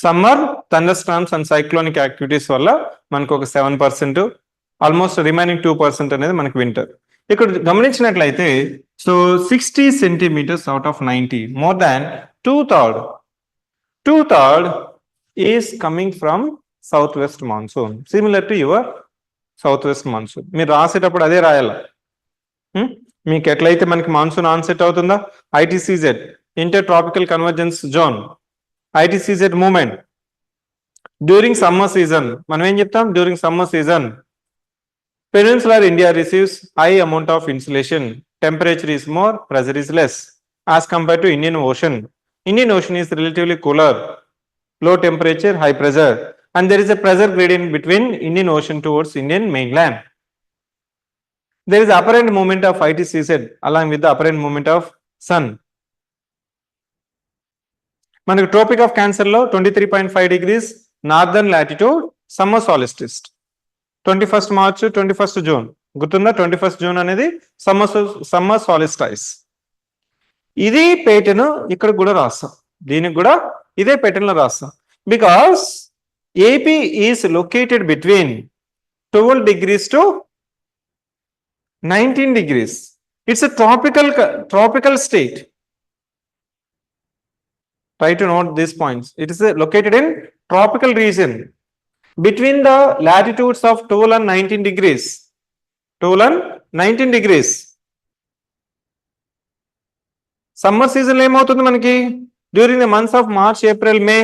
Summer thunder storms and cyclonic activities వల్ల మనకు ఒక 7%, ఆల్మోస్ట్ రిమైనింగ్ 2% అనేది మనకి వింటర్. ఇక్కడ గమనించినట్లయితే so 60 centimeters out of 90, more than two-third is coming from southwest monsoon, similar to your southwest monsoon. మీరు రాసేటప్పుడు అదే రాయాల. మీకు ఎట్లయితే మనకి మాన్సూన్ ఆన్సెట్ అవుతుందా, ITCZ inter tropical convergence zone, ITCZ movement during summer season. మనం ఏం చెప్తాం? During summer season peninsular India receives high amount of insulation, temperature is more, pressure is less as compared to Indian Ocean. Indian Ocean is relatively cooler, low temperature, high pressure, and there is a pressure gradient between Indian Ocean towards Indian mainland. there is apparent movement of ITCZ along with the apparent movement of sun. మనకి tropic of cancer లో 23.5 degrees northern latitude summer solstice 21st March 21st June గుర్తుందా 21st June అనేది summer సాలిస్టైస్. ఇది pattern ఇక్కడ కూడా రాస్తాం, దీనికి కూడా ఇదే పేటర్న్ లో రాస్తాం. Because AP is located between 12 degrees to 19 degrees. It's a tropical state. Try to note these points. It is located in tropical region between the latitudes of 12 and 19 degrees. 12 and 19 degrees. Summer season lo emoutundi manaki during the months of March, April, May.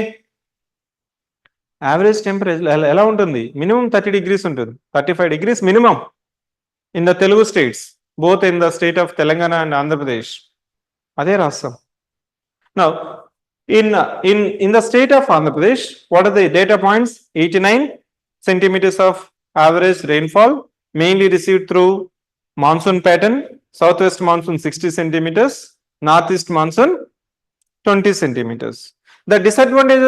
Average temperature ela untundi, minimum 30 degrees untundi, 35 degrees minimum in the Telugu states, both in the state of Telangana and Andhra Pradesh. Ade rastam. Now in the state of Andhra Pradesh, what are the data points? 89 centimeters of average rainfall, mainly received through monsoon pattern. Southwest monsoon 60 centimeters, northeast monsoon 20 centimeters. The disadvantage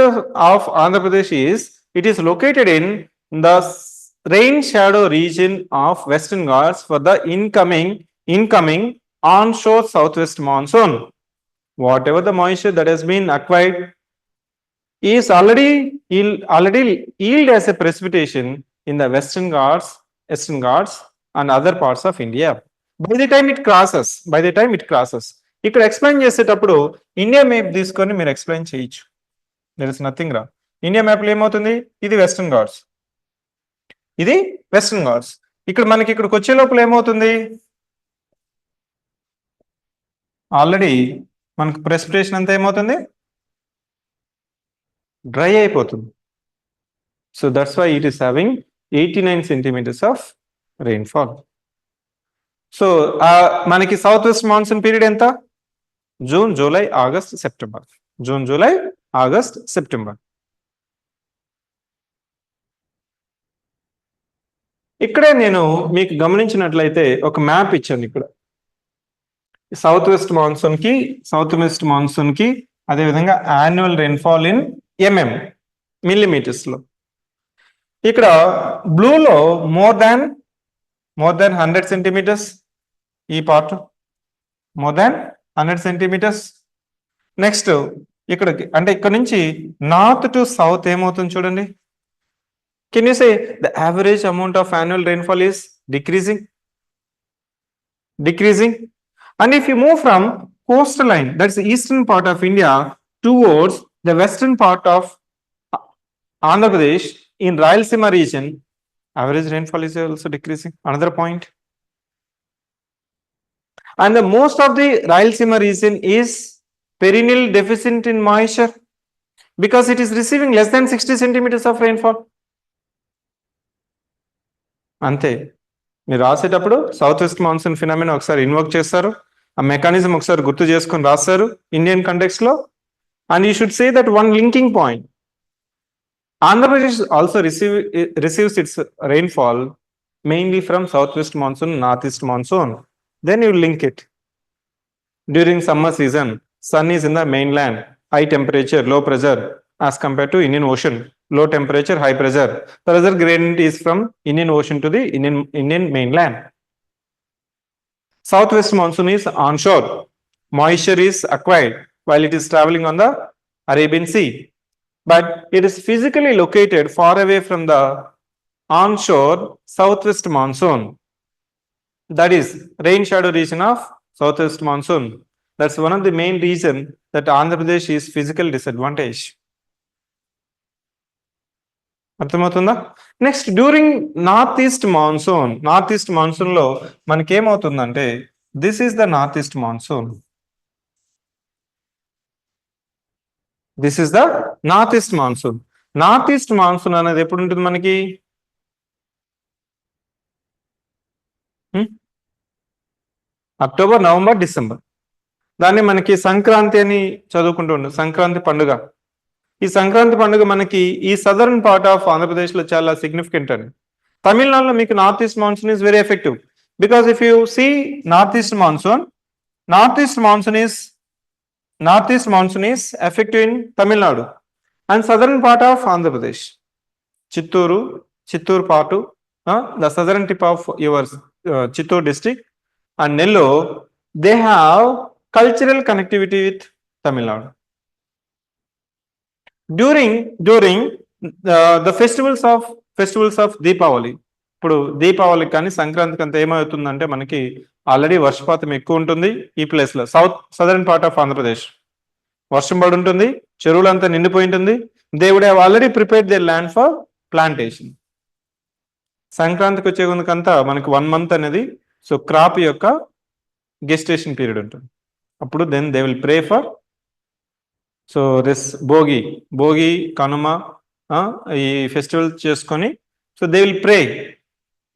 of Andhra Pradesh is it is located in the rain shadow region of Western Ghats for the incoming onshore southwest monsoon. Whatever the moisture that has been acquired is already yield as a precipitation in the Western Ghats, Eastern Ghats and other parts of India. By the time it crosses, ఇక్కడ explain చేసేటప్పుడు India map తీసుకొని మీరు explain చేయొచ్చు, there is nothing రా. India మ్యాప్లో ఏమవుతుంది, ఇది western Ghats, ఇది వెస్టర్న్ ఘాట్స్. ఇక్కడ మనకి ఇక్కడికి వచ్చే లోపల ఏమవుతుంది, ఆల్రెడీ మనకు ప్రెసిపిటేషన్ అంతా ఏమవుతుంది, డ్రై అయిపోతుంది. So that's why it is having 89 centimeters of rainfall. So మనకి సౌత్ వెస్ట్ మాన్సూన్ పీరియడ్ ఎంత, June, July, August, September. June, July, August, September. ఇక్కడే నేను మీకు గమనించినట్లయితే ఒక మ్యాప్ ఇచ్చాను ఇక్కడ, సౌత్ వెస్ట్ మాన్సూన్ కి అదేవిధంగా annual rainfall in MM millimetres లో. ఇక్కడ బ్లూలో మోర్ దాన్ 100 centimeters, ఈ part more than 100 centimeters. Next ఇక్కడికి అంటే ఇక్కడ నుంచి నార్త్ టు సౌత్ ఏమవుతుంది చూడండి. Can you say the average amount of annual rainfall is decreasing. And if you move from coastal line, that's the eastern part of India, towards the western part of Andhra Pradesh in Rayalaseema region, average rainfall is also decreasing. Another point. And the most of the Rayalaseema region is perennial deficient in moisture because it is receiving less than 60 centimeters of rainfall. అంతే, మీరు రాసేటప్పుడు south west monsoon phenomena ఒకసారి invoke చేస్తారు, ఆ mechanism ఒకసారి గుర్తు చేసుకొని రాస్తారు ఇండియన్ కంటెక్స్ట్ లో. And you should say that one linking point, Andhra Pradesh also receives its rainfall mainly from southwest monsoon, northeast monsoon. Then you link it. During summer season, sun is in the mainland, high temperature, low pressure as compared to Indian Ocean, low temperature, high pressure. Pressure gradient is from Indian Ocean to the Indian mainland. Southwest monsoon is onshore. Moisture is acquired while it is traveling on the Arabian Sea, but it is physically located far away from the onshore southwest monsoon. That is rain shadow region of southwest monsoon. That's one of the main reason that Andhra Pradesh is physical disadvantage. అర్థమవుతుందా? Next during north east monsoon లో మనకి ఏమవుతుందంటే, this is the north east monsoon. North east monsoon అనేది ఎప్పుడు ఉంటుంది మనకి, October, November, December. దాన్ని మనకి సంక్రాంతి అని చదువుకుంటుండే, సంక్రాంతి పండుగ. ఈ సంక్రాంతి పండుగ మనకి ఈ సదర్న్ పార్ట్ ఆఫ్ ఆంధ్రప్రదేశ్ లో చాలా సిగ్నిఫికెంట్ అని. తమిళనాడులో మీకు north east monsoon is very effective. because if you see northeast monsoon is effective in Tamil Nadu and southern part of Andhra Pradesh, Chittoor part, the southern tip of your Chittoor district and Nellore, they have cultural connectivity with Tamil Nadu. During the festivals of Deepavali, ఇప్పుడు దీపావళికి కానీ సంక్రాంతికి అంతా ఏమవుతుందంటే మనకి already వర్షపాతం ఎక్కువ ఉంటుంది ఈ ప్లేస్ లో సదర్న్ పార్ట్ ఆఫ్ ఆంధ్రప్రదేశ్. వర్షం పడి ఉంటుంది, చెరువులంతా నిండిపోయి ఉంటుంది. They would have already prepared their land for plantation. సంక్రాంతికి వచ్చే కొందుకంతా మనకి 1 month అనేది సో క్రాప్ యొక్క గెస్టేషన్ పీరియడ్ ఉంటుంది. అప్పుడు then they will pray for so this Bhogi Kanuma ఈ ఫెస్టివల్ చేసుకొని so they will pray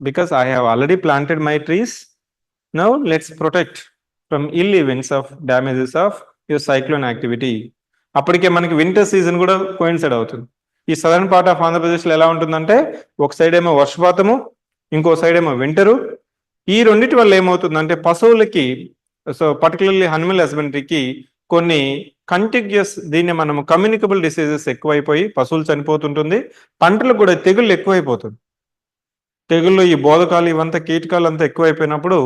because I have already planted my trees. Now let's protect from ill events of damages of your cyclone activity. అప్పటికే మనకి winter season కూడా coincide అవుతుంది. ఈ southern part of ఆంధ్రప్రదేశ్లో ఎలా ఉంటుందంటే ఒక సైడ్ ఏమో వర్షపాతము, ఇంకో సైడ్ ఏమో వింటరు. ఈ రెండింటి వల్ల ఏమవుతుందంటే పశువులకి సో పర్టికులర్లీ అనిమల్ హస్బెండరీకి కొన్ని కంటిగ్యూస్ దీన్ని మనం కమ్యూనికబుల్ డిసీజెస్ ఎక్కువైపోయి పశువులు చనిపోతుంటుంది, పంటలకు కూడా తెగుళ్ళు ఎక్కువైపోతుంది. తెగుళ్ళు ఈ బోధకాలు ఇవంతా కీటకాలు అంతా ఎక్కువైపోయినప్పుడు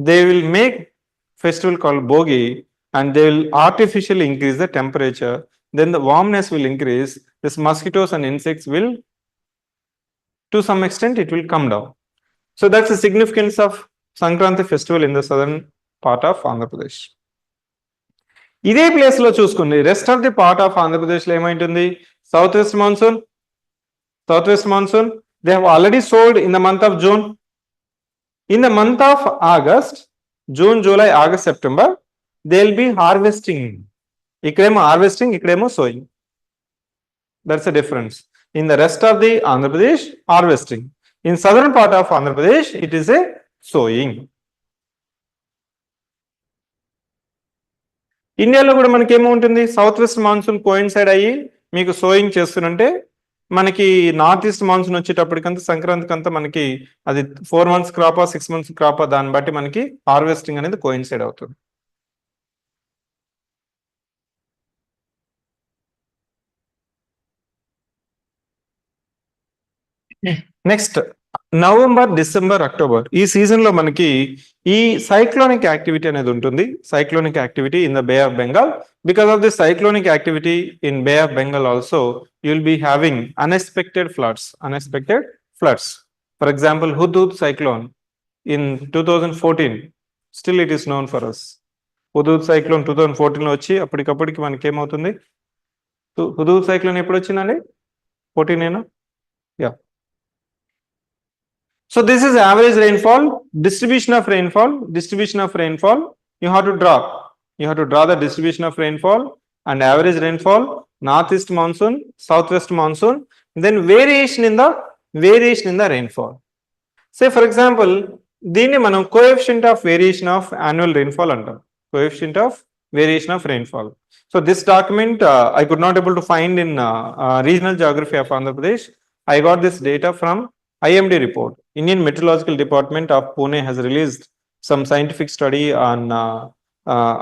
they will make festival call Bhogi and they will artificial increase the temperature, then the warmness will increase, this mosquitoes and insects will to some extent it will come down. So that's the significance of Sankranti festival in the southern part of Andhra Pradesh. ఇదే place లో చూసుకోండి rest of the part of Andhra Pradesh లో ఏమైంటుంది, south west monsoon they have already sowed in the month of June. In the month of August, June, July, August, September, they will be harvesting. Ikkademo harvesting, ikkademo sowing. That's the difference. In the rest of the Andhra Pradesh, harvesting. In southern part of Andhra Pradesh, it is a sowing. ఇండియాలో కూడా మనకి ఏమవుతుంది, south west monsoon coincide అయ్యి మీకు sowing చేస్తుంటే మనకి north east monsoon వచ్చేటప్పటికంతా సంక్రాంతికి అంతా మనకి అది 4 months క్రాపా 6 months క్రాపా దాన్ని బట్టి మనకి హార్వెస్టింగ్ అనేది కోయిన్సైడ్ అవుతుంది. నెక్స్ట్ నవంబర్, డిసెంబర్, అక్టోబర్ ఈ సీజన్ లో మనకి ఈ సైక్లోనిక్ యాక్టివిటీ అనేది ఉంటుంది. Cyclonic activity in the Bay of Bengal. Because of the cyclonic activity in Bay of Bengal also you will be having unexpected floods. For example, Hudhud cyclone in 2014, still it is known for us. Hudhud cyclone 2014 లో వచ్చి అప్పటికప్పటికి మనకి ఏమవుతుంది, Hudhud cyclone ఎప్పుడు వచ్చిందండి, 14 ఏనా? Yeah. So this is average rainfall, distribution of rainfall. You have to draw the distribution of rainfall and average rainfall, northeast monsoon, southwest monsoon, then variation in the rainfall. Say for example, దీన్ని మనం coefficient of variation of annual rainfall అంటాం. Coefficient of variation of rainfall. So this document I could not able to find in regional geography of Andhra Pradesh. I got this data from IMD report. Indian Meteorological Department of Pune has released some scientific study on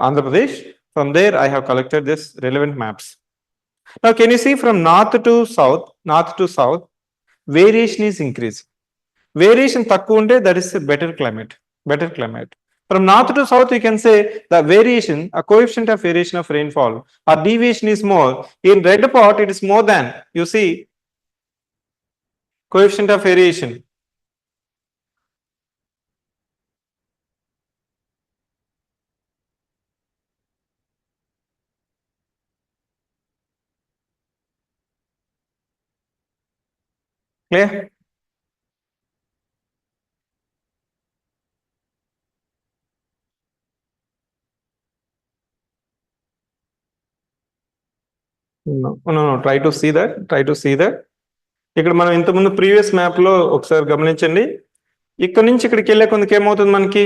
Andhra Pradesh. From there I have collected this relevant maps. Now can you see from north to south variation is increasing. Variation takku unte that is a better climate. From north to south you can say the variation, a coefficient of variation of rainfall or deviation is more. In red part it is more than, you see, coefficient of variation. Clear? No, try to see that. ఇక్కడ మనం ఇంతకుముందు previous map లో ఒకసారి గమనించండి, ఇక్కడ నుంచి ఇక్కడికి వెళ్ళే కొందుకు ఏమవుతుంది, మనకి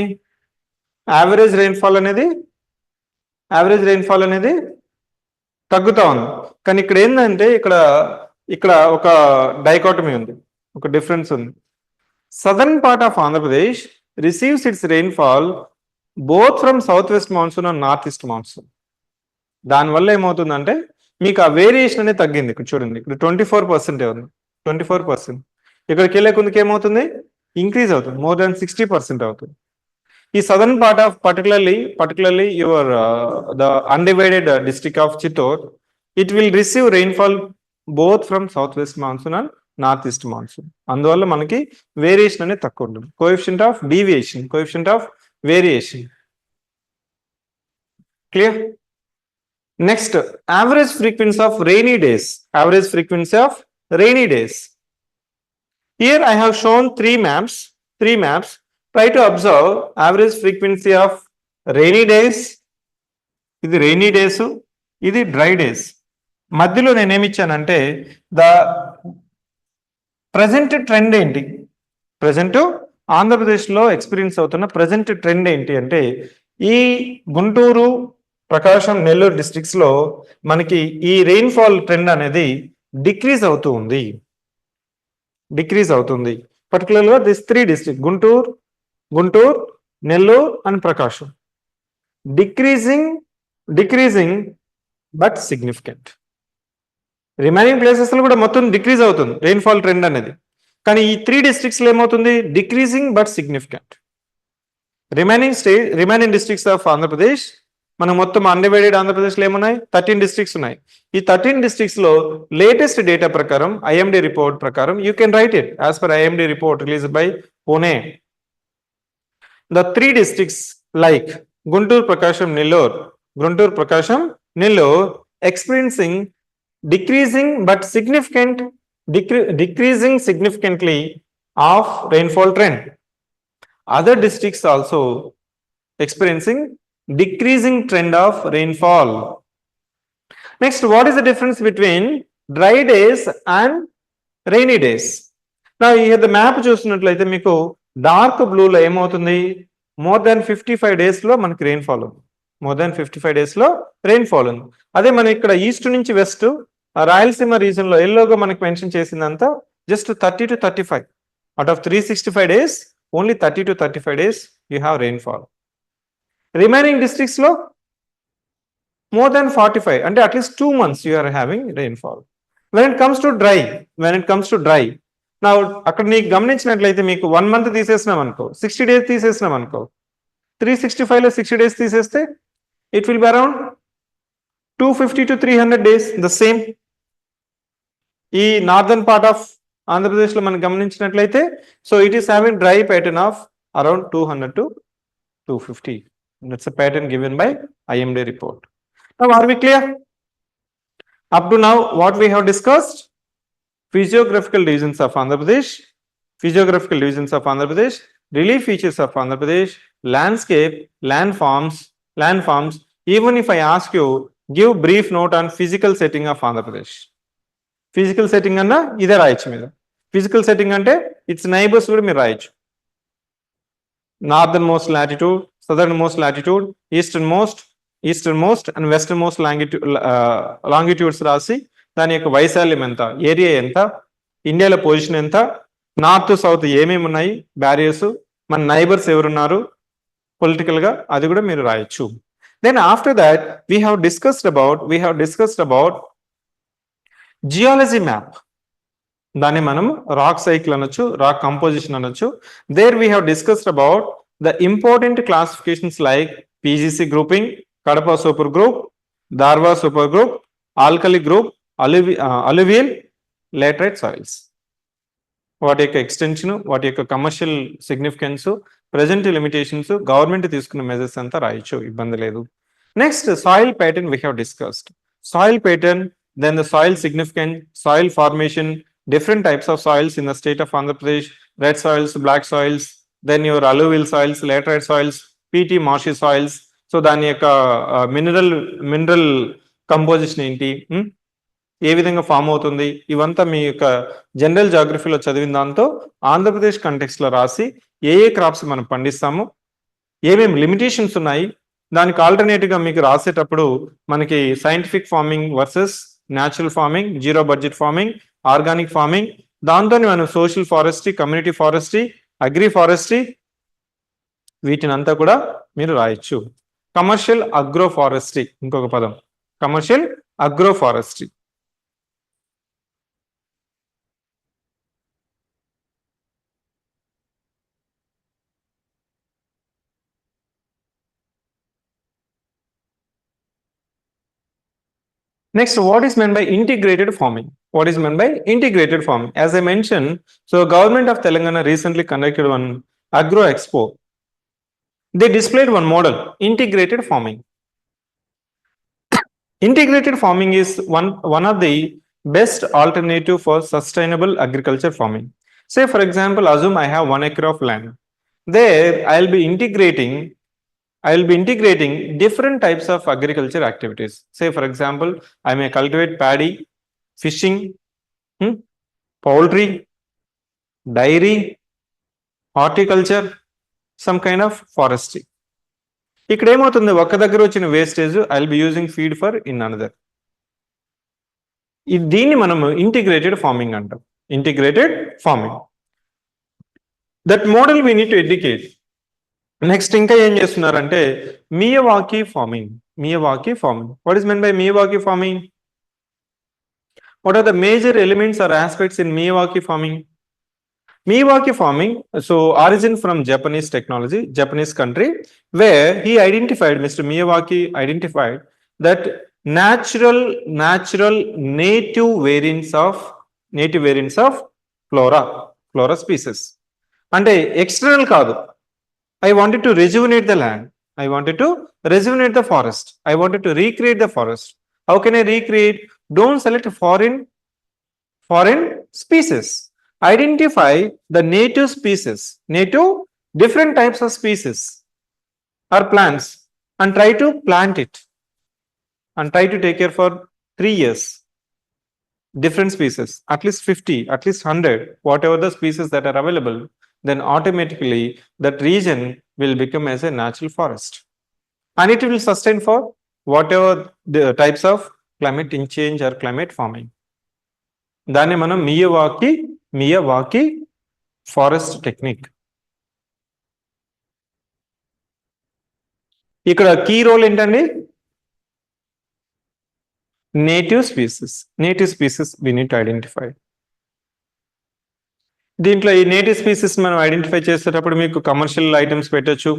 యావరేజ్ రెయిన్ఫాల్ అనేది తగ్గుతా ఉంది. కానీ ఇక్కడ ఏంటంటే ఇక్కడ ఒక డైకాటమీ ఉంది, ఒక డిఫరెన్స్ ఉంది. Southern part of Andhra Pradesh receives its rainfall both from southwest monsoon and northeast monsoon. దానివల్ల ఏమవుతుందంటే మీకు ఆ వేరియేషన్ అనేది తగ్గింది. ఇక్కడ చూడండి, ఇక్కడ 24% ఉంది, 24%. ఇక్కడికి వెళ్ళే కొందుకు ఏమవుతుంది, ఇంక్రీజ్ అవుతుంది, మోర్ దాన్ 60% అవుతుంది. ఈ southern part of particularly your the undivided district of Chittor, it will receive rainfall both from southwest monsoon and northeast monsoon. అందువల్ల మనకి వేరియేషన్ అనేది తక్కువ ఉంటుంది. Coefficient of deviation, coefficient of variation. Clear? Next, average frequency of rainy days. Average frequency of rainy days. Here I have shown three maps. Try to observe average frequency of rainy days. ఇది rainy days, ఇది dry days. మధ్యలో నేనేమి ఇచ్చానంటే the present trend ఏంటి, present ఆంధ్రప్రదేశ్లో experience అవుతున్న present trend ఏంటి అంటే, ఈ గుంటూరు, ప్రకాశం, నెల్లూరు డిస్ట్రిక్ట్స్ లో మనకి ఈ రెయిన్ఫాల్ ట్రెండ్ అనేది డిక్రీజ్ అవుతుంది. పర్టికులర్గా this 3 district Guntur, Nellore and Prakasam. Decreasing but significant. Remaining places లో కూడా మొత్తం డిక్రీజ్ అవుతుంది రెయిన్ఫాల్ ట్రెండ్ అనేది, కానీ ఈ 3 డిస్ట్రిక్ట్స్ లో ఏమవుతుంది, decreasing but significant. Remaining districts of Andhra Pradesh, మనం మొత్తం అన్డివైడెడ్ ఆంధ్రప్రదేశ్లో ఏమున్నాయి, 13 డిస్ట్రిక్ట్స్ ఉన్నాయి. ఈ 13 డిస్ట్రిక్ట్స్ లో లేటెస్ట్ డేటా ప్రకారం, ఐఎండి రిపోర్ట్ ప్రకారం, you can right it as per IMD report released by Pune. The 3 districts like Guntur, Prakasham, Nellore experiencing decreasing significantly of rainfall trend. Other districts also experiencing decreasing trend of rainfall. Next, what is the difference between dry days and rainy days? Now here the map చూసినట్లయితే మీకు dark blue లో ఏమవుతుంది, more than 55 days లో మనకి rainfall ఉంది, అదే మనం ఇక్కడ ఈస్ట్ నుంచి వెస్ట్ రాయలసీమ రీజన్ లో ఎల్లోగా మనకి మెన్షన్ చేసిందంతా just 30 to 35 out of 365 days, only 30 to 35 days you have rainfall. Remaining districts లో మోర్ దాన్ 45, అంటే at least 2 months you are having rainfall. when it comes to dry, నా అక్కడ నీకు గమనించినట్లయితే మీకు 1 month తీసేసినాం అనుకో, 60 days తీసేసినాం అనుకో, 365 లో 60 days తీసేస్తే it will be around 250 to 300 days the same. ఈ నార్దర్న్ పార్ట్ ఆఫ్ ఆంధ్రప్రదేశ్ లో మనం గమనించినట్లయితే, so it is having dry pattern of around 200 to 250. That's a pattern given by IMD report. Now are we clear? Up to now what we have discussed: physiographical regions of Andhra Pradesh, relief features of Andhra Pradesh, landscape, landforms. Even if I ask you, give brief note on physical setting of Andhra Pradesh. Physical setting anna ide raaychu meeru. Physical setting ante its neighbors kuda meer raaychu. Northernmost latitude, southernmost latitude, easternmost and westernmost longitudes రాసి దాని యొక్క వైశాల్యం ఎంత, area ఎంత, ఇండియాలో position ఎంత, north south ఏమేమి ఉన్నాయి, బ్యారియర్స్, మన నైబర్స్ ఎవరున్నారు పొలిటికల్ గా, అది కూడా మీరు రాయొచ్చు. Then after that we have discussed about geology map. దాన్ని మనం రాక్ సైకిల్ అనొచ్చు, రాక్ కంపోజిషన్ అనొచ్చు. There we have discussed about the important classifications like PGC grouping, Cuddapah super group, Dharwar super group, alkali group, alluvial, laterite soils. వాటి యొక్క extension, వాటి యొక్క commercial significance, present limitations, government తీసుకున్న measures అంతా రాయొచ్చు, ఇబ్బంది లేదు. Next, soil pattern we have discussed. Soil pattern, then the soil significant, soil formation, different types of soils in the state of Andhra Pradesh, red soils, black soils, then your alluvial soils, laterite soils, PT marshy soils. So దాని యొక్క mineral composition ఏంటి, ఏ విధంగా form అవుతుంది, ఇవంతా మీ యొక్క general జాగ్రఫీలో చదివిన దాంతో Andhra Pradesh context లో రాసి ఏ క్రాప్స్ మనం పండిస్తాము, ఏమేమి లిమిటేషన్స్ ఉన్నాయి, దానికి ఆల్టర్నేటివ్ గా మీకు రాసేటప్పుడు మనకి scientific farming versus natural farming, zero budget farming, organic farming, దాంతో మనం social forestry, community forestry, agri forestry, వీటిని అంతా కూడా మీరు రాయొచ్చు. కమర్షియల్ అగ్రో ఫారెస్ట్రీ ఇంకొక పదం, commercial agro forestry. Next, what is meant by integrated farming? What is meant by integrated farming? As I mentioned, so government of Telangana recently conducted one agro expo. They displayed one model, integrated farming. Integrated farming is one of the best alternative for sustainable agriculture farming. Say for example, assume I have 1 acre of land. There I'll be integrating different types of agriculture activities. Say for example, I may cultivate paddy, fishing, poultry, dairy, horticulture, some kind of forestry. ఇక్కడ ఏమవుతుంది, ఒక్క దగ్గర వచ్చిన wastage I will be using feed for in another. దీన్ని మనం integrated farming అంటాం. Integrated farming, that model we need to educate. Next ఇంకా ఏం చేస్తున్నారంటే Miyawaki farming. Miyawaki farming, what is meant by Miyawaki farming? What are the major elements or aspects in Miyawaki farming? Miyawaki farming, so origin from Japanese technology, Japanese country, where he identified, Mr. Miyawaki identified that natural native variants of flora species. అంటే external కాదు. I wanted to rejuvenate the land. I wanted to rejuvenate the forest. I wanted to recreate the forest. How can I recreate? Don't select foreign species. Identify the native species, native different types of species or plants, and try to plant it and try to take care for 3 years. Different species, at least 50, at least 100, whatever the species that are available, then automatically that region will become as a natural forest, and it will sustain for whatever the types of climate change or climate farming. దాన్ని మనం Miyawaki forest technique. ఇక్కడ key role ఏంటండి? Native species we need to identify. దీంట్లో ఈ native species మనం identify చేసేటప్పుడు మీకు commercial items పెట్టచ్చు.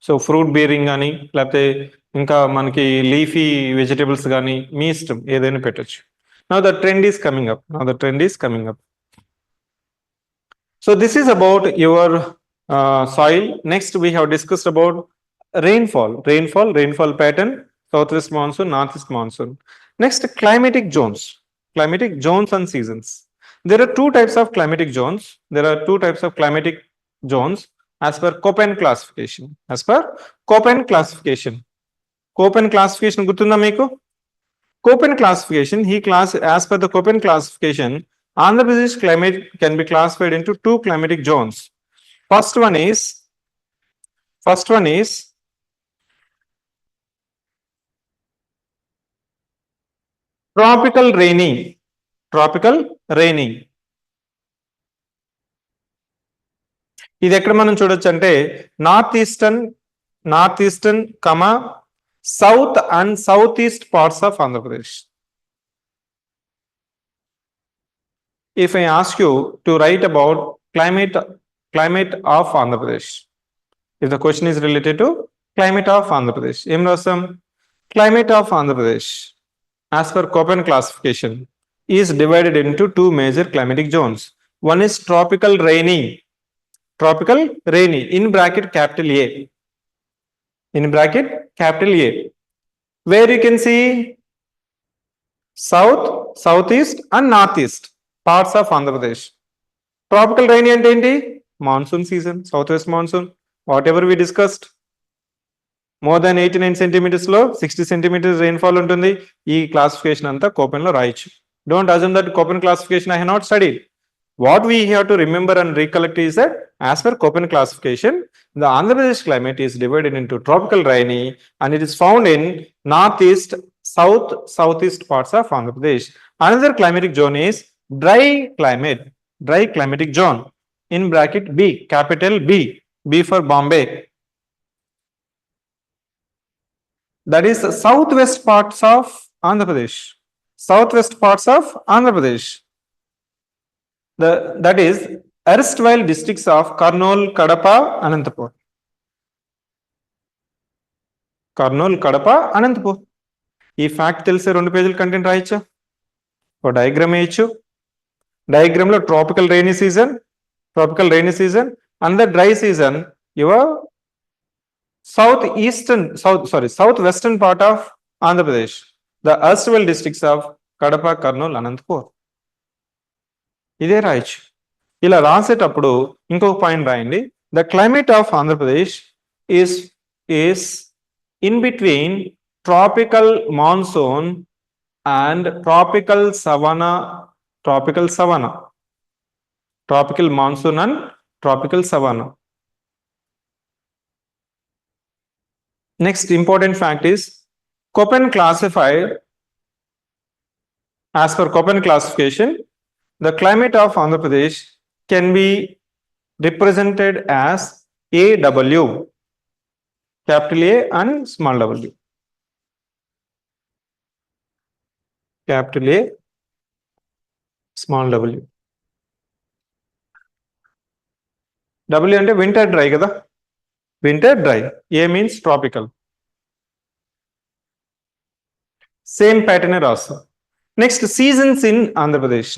సో ఫ్రూట్ బేరింగ్ కానీ, లేకపోతే ఇంకా మనకి లీఫీ వెజిటేబుల్స్ కానీ, మీ ఇష్టం ఏదైనా పెట్టచ్చు. Now the trend is coming up. So this is about your soil. Next we have discussed about rainfall pattern, southwest monsoon, northeast monsoon. Next, climatic zones and seasons. There are two types of climatic zones. As per Köppen classification. Köppen classification గుర్తుందా మీకు? Köppen classification, as per the Köppen classification, Andhra Pradesh climate can be classified into two climatic zones. First one is tropical rainy. ఇది ఎక్కడ మనం చూడొచ్చు అంటే north eastern south and southeast parts of Andhra Pradesh. If I ask you to write about climate of Andhra Pradesh, if the question is related to climate of Andhra Pradesh, climate of Andhra Pradesh as per Köppen classification is divided into two major climatic zones. One is tropical rainy, in bracket capital A, where you can see south, southeast and northeast parts of Andhra Pradesh. Tropical rainy ante enti? Monsoon season, southwest monsoon, whatever we discussed, more than 89 centimeters లో 60 centimeters rainfall ఉంటుంది. ఈ classification అంతా Köppen లో రాయొచ్చు. Don't assume that Köppen classification I have not studied. What we have to remember and recollect is that as per Köppen classification, the Andhra Pradesh climate is divided into tropical rainy, and it is found in northeast, southeast parts of Andhra Pradesh. Another climatic zone is dry climatic zone, in bracket B, capital B for Bombay, That is southwest parts of Andhra Pradesh. Southwest parts of Andhra Pradesh. That is erstwhile districts of Kurnool, Kadapa, Anantapur. Kurnool, Kadapa, Anantapur. ఈ fact తెలిసే 2 పేజీల content రాయొచ్చు. ఒక diagram వేయచ్చు. Diagram లో tropical rainy season and the dry season your southwestern part of Andhra Pradesh, the erstwhile districts of Kadapa, Kurnool, Anantapur. ఇదే రాయొచ్చు. ఇలా రాసేటప్పుడు ఇంకొక పాయింట్ రాయండి. The climate of Andhra Pradesh is in between tropical monsoon and tropical savanna. Tropical monsoon and tropical savanna. Next important fact is Köppen classified, as per Köppen classification, the climate of Andhra Pradesh can be represented as AW, capital A and small w. Capital A, small w. W అంటే winter dry కదా, winter dry. A means tropical. Same pattern రాస్తాం. Next, seasons in Andhra Pradesh.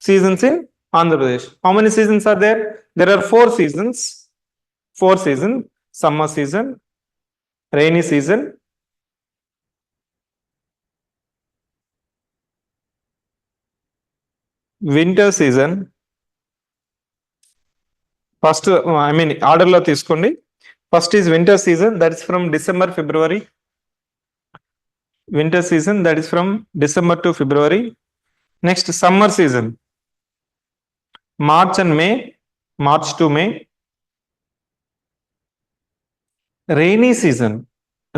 Seasons in Andhra Pradesh. How many seasons are there? There are 4 seasons. 4 seasons. Summer season, rainy season, winter season. First, order lo తీసుకోండి. First is winter season, that is from December, February. Winter season, that is from December to February. Next, summer season, March and May, March to May. Rainy season,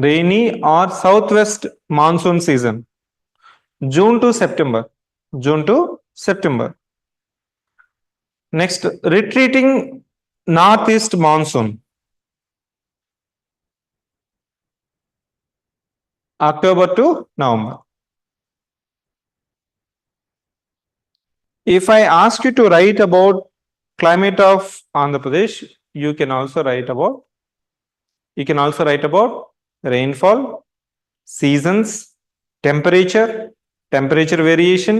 rainy or southwest monsoon season, June to September. Next, retreating northeast monsoon, October to November. If I ask you to write about climate of Andhra Pradesh, you can also write about rainfall, seasons, temperature variation,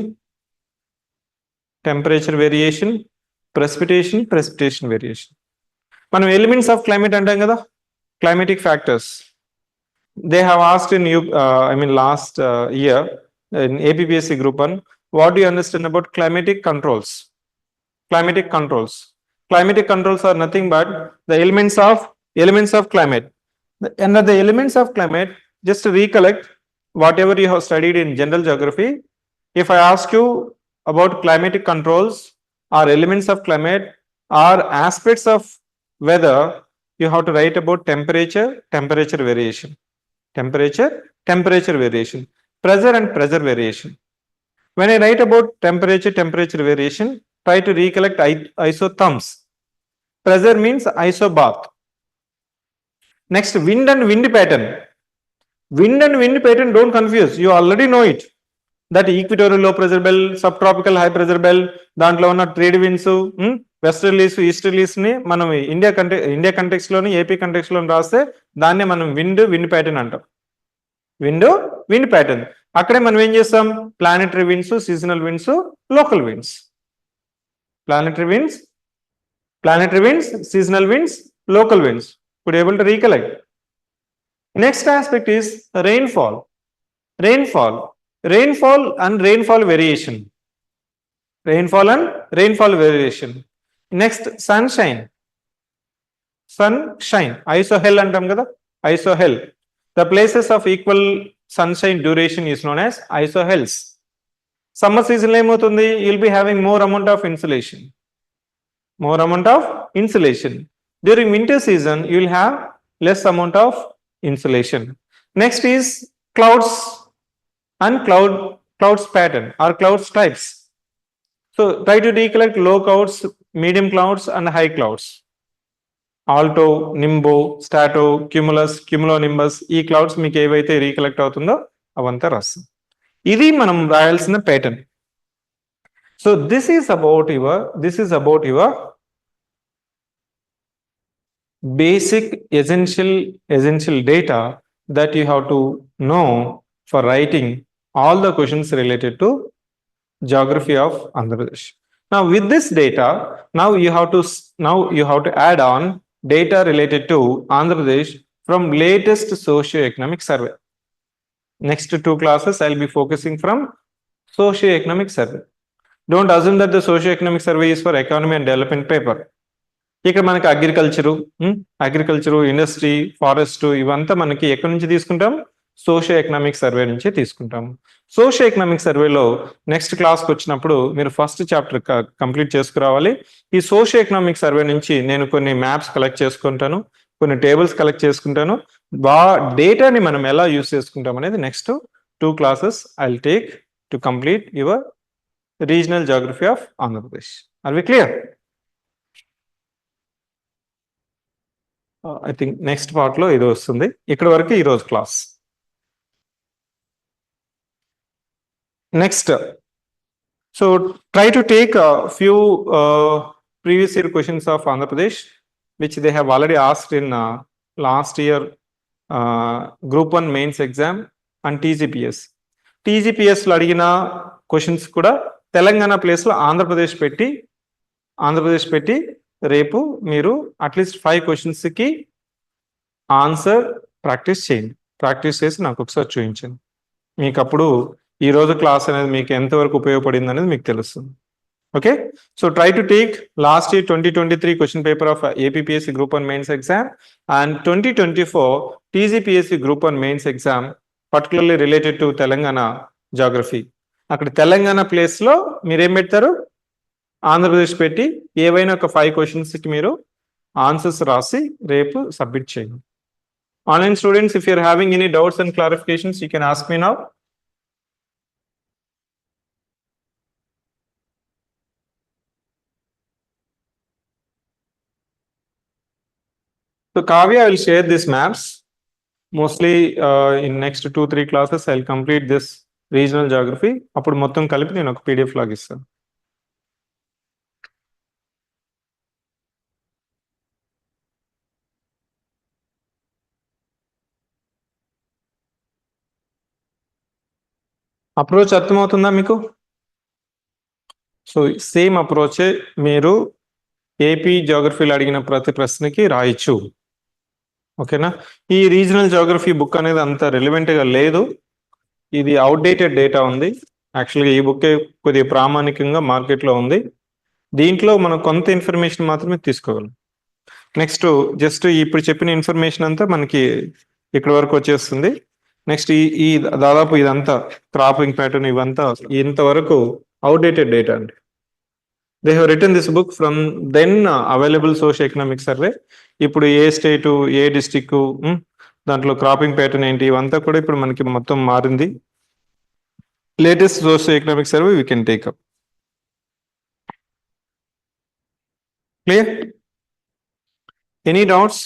precipitation variation. మనం elements of climate అంటాం కదా, climatic factors. They have asked in last year in APPSC group 1, what do you understand about climatic controls? Climatic controls are nothing but the elements of climate. Under the elements of climate, just to recollect whatever you have studied in general geography. If I ask you about climatic controls or elements of climate or aspects of weather, you have to write about temperature variation, pressure and pressure variation. When I write about temperature variation, try to recollect isotherms. Pressure means isobath. Next, wind and wind pattern. Don't confuse, you already know it. That equatorial low pressure belt, subtropical high pressure belt, దాంట్లో ఉన్న trade winds, westerlies, easterlies ని మనం India context లోని, AP context లోని రాస్తే దాన్నే మనం wind pattern అంటాం. Wind pattern. అక్కడే మనం ఏం చేస్తాం? Planetary winds, seasonal winds, local winds. Planetary winds, seasonal winds, local winds. Could able to recollect. Next aspect is rainfall and rainfall variation. Next, sunshine. Isohel antam kada, isohel. The places of equal sunshine duration is known as isohels. Summer season lo emotundi, you'll be having more amount of insolation. During winter season, you will have less amount of insolation. Next is clouds and clouds pattern or clouds types. So try to recollect low clouds, medium clouds and high clouds. Alto, nimbo, strato, cumulus, cumulonimbus, ఈ clouds మీకు ఏవైతే recollect అవుతుందో అవంతా రాస్తాం. ఇది మనం రాయాల్సిన pattern. So this is about your basic essential data that you have to know for writing all the questions related to geography of Andhra Pradesh. Now with this data, now you have to add on data related to Andhra Pradesh from latest socio-economic survey. Next 2 classes I'll be focusing from socio-economic survey. Don't assume that the socio-economic survey is for economy and development paper. ఇక్కడ మనకి agriculture, industry, forest ఇవంతా మనకి ఎక్కడి నుంచి తీసుకుంటాం? Socio economic survey నుంచి తీసుకుంటాం. Socio economic సర్వేలో నెక్స్ట్ క్లాస్కి వచ్చినప్పుడు మీరు ఫస్ట్ చాప్టర్ కంప్లీట్ చేసుకురావాలి. ఈ సోషియో ఎకనామిక్ సర్వే నుంచి నేను కొన్ని మ్యాప్స్ కలెక్ట్ చేసుకుంటాను, కొన్ని టేబుల్స్ కలెక్ట్ చేసుకుంటాను. డేటాని మనం ఎలా యూస్ చేసుకుంటాం అనేది next 2 classes I will take to complete your regional geography of Andhra Pradesh. Are we clear? I think next part లో ఇది వస్తుంది. ఇక్కడ వరకు ఈరోజు class. Next, so try to take few previous year questions of Andhra Pradesh which they have already asked in last year group 1 mains exam and టీజీపీఎస్లో అడిగిన questions కూడా తెలంగాణ ప్లేస్లో ఆంధ్రప్రదేశ్ పెట్టి రేపు మీరు అట్లీస్ట్ 5 క్వశ్చన్స్కి ఆన్సర్ ప్రాక్టీస్ చేయండి. ప్రాక్టీస్ చేసి నాకు ఒకసారి చూపించండి. మీకు అప్పుడు ఈరోజు క్లాస్ అనేది మీకు ఎంతవరకు ఉపయోగపడింది అనేది మీకు తెలుస్తుంది. Okay, so try to take last year 2023 question paper of APPSC group 1 mains exam and 2024 TGPSC group 1 mains exam, particularly related to Telangana geography. అక్కడ తెలంగాణ ప్లేస్లో మీరేం పెడతారు? ఆంధ్రప్రదేశ్ పెట్టి ఏవైనా ఒక 5 క్వశ్చన్స్కి మీరు ఆన్సర్స్ రాసి రేపు సబ్మిట్ చేయండి. Online students, if you're having any doubts and clarifications you can ask me now. So Kavya, I will share these maps. Mostly in next 2-3 classes I will complete this regional geography. అప్పుడు మొత్తం కలిపి నేను ఒక PDF లాగా ఇస్తాను. Approach అర్థమవుతుందా మీకు? So same అప్రోచే మీరు ఏపీ జాగ్రఫీలో అడిగిన ప్రతి ప్రశ్నకి రాయొచ్చు. ఓకేనా? ఈ రీజనల్ జాగ్రఫీ బుక్ అనేది అంత రిలవెంట్గా లేదు, ఇది అవుట్డేటెడ్ డేటా ఉంది. యాక్చువల్గా ఈ బుక్కే కొద్దిగా ప్రామాణికంగా మార్కెట్లో ఉంది. దీంట్లో మనం కొంత ఇన్ఫర్మేషన్ మాత్రమే తీసుకోగలం. నెక్స్ట్ జస్ట్ ఇప్పుడు చెప్పిన ఇన్ఫర్మేషన్ అంతా మనకి ఇక్కడ వరకు వచ్చేస్తుంది. నెక్స్ట్ ఈ దాదాపు ఇదంతా క్రాపింగ్ ప్యాటర్న్ ఇవంతా ఇంతవరకు అవుట్డేటెడ్ డేటా అండి. They have written this book from then available socio economic survey. ఇప్పుడు ఏ స్టేటు, ఏ డిస్టిక్, దాంట్లో క్రాపింగ్ ప్యాటర్న్ ఏంటి, ఇవంతా కూడా ఇప్పుడు మనకి మొత్తం మారింది. Latest socio economic survey we can take up. Clear? Any doubts?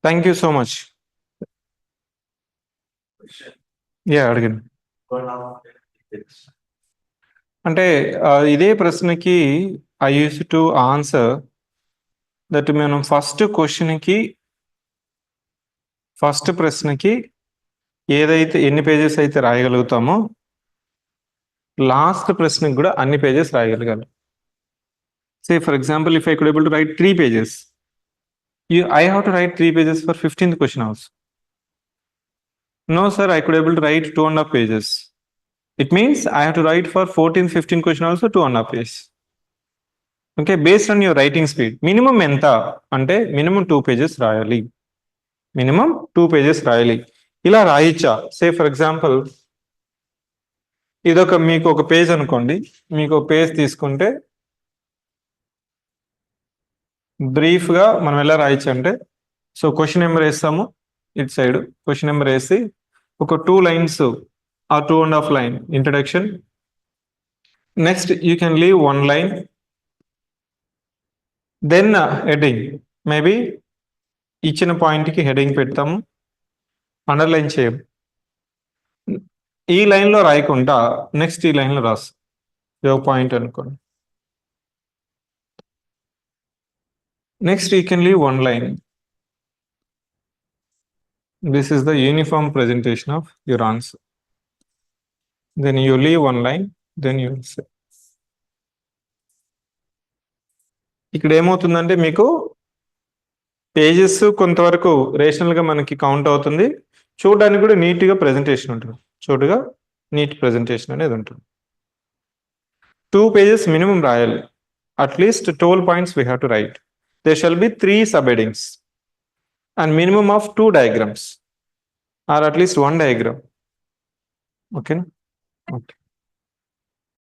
Thank you so much. Yeah, అడిగండి. అంటే ఇదే ప్రశ్నకి I use to answer that మనం ఫస్ట్ ప్రశ్నకి ఏదైతే ఎన్ని పేజెస్ అయితే రాయగలుగుతామో లాస్ట్ ప్రశ్నకి కూడా అన్ని పేజెస్ రాయగలగాలి. Say for example if I could able to write 3 pages, I have to write 3 pages for 15th question also. No sir, I could able to write 2.5 pages. It means I have to write for 14th, 15th question also 2.5 pages. Okay, based on your writing speed. Minimum enta ante minimum 2 pages రాయాలి. Minimum 2 pages రాయాలి. ఇలా రాయొచ్చా? సే for example ఇదొక మీకు ఒక page అనుకోండి. మీకు ఒక page తీసుకుంటే బ్రీఫ్గా మనం ఎలా రాయొచ్చు అంటే, సో క్వశ్చన్ నెంబర్ వేస్తాము ఇటు సైడ్, క్వశ్చన్ నెంబర్ వేసి ఒక 2 lines ఆ 2.5 line introduction, Next, you can leave one line. Then heading. Maybe ఇచ్చిన పాయింట్కి హెడింగ్ పెడతాము, అండర్లైన్ చేయం. ఈ లైన్లో రాయకుండా నెక్స్ట్ ఈ లైన్లో రాస్తాం. ఇది ఒక పాయింట్ అనుకోండి. Next you can leave one line. This is the uniform presentation of your answer. Then you leave one line, then you will say. ఇక్కడ ఏమవుతుందంటే మీకు పేజెస్ కొంతవరకు రేషనల్గా మనకి కౌంట్ అవుతుంది, చూడడానికి కూడా నీట్గా ప్రెజెంటేషన్ ఉంటుంది. చూడగా నీట్ ప్రెజెంటేషన్ అనేది ఉంటుంది. 2 pages minimum రాయాలి. At least 12 points we have to write. There shall be 3 subheadings and minimum of 2 diagrams or at least 1 diagram. Okay. Okay.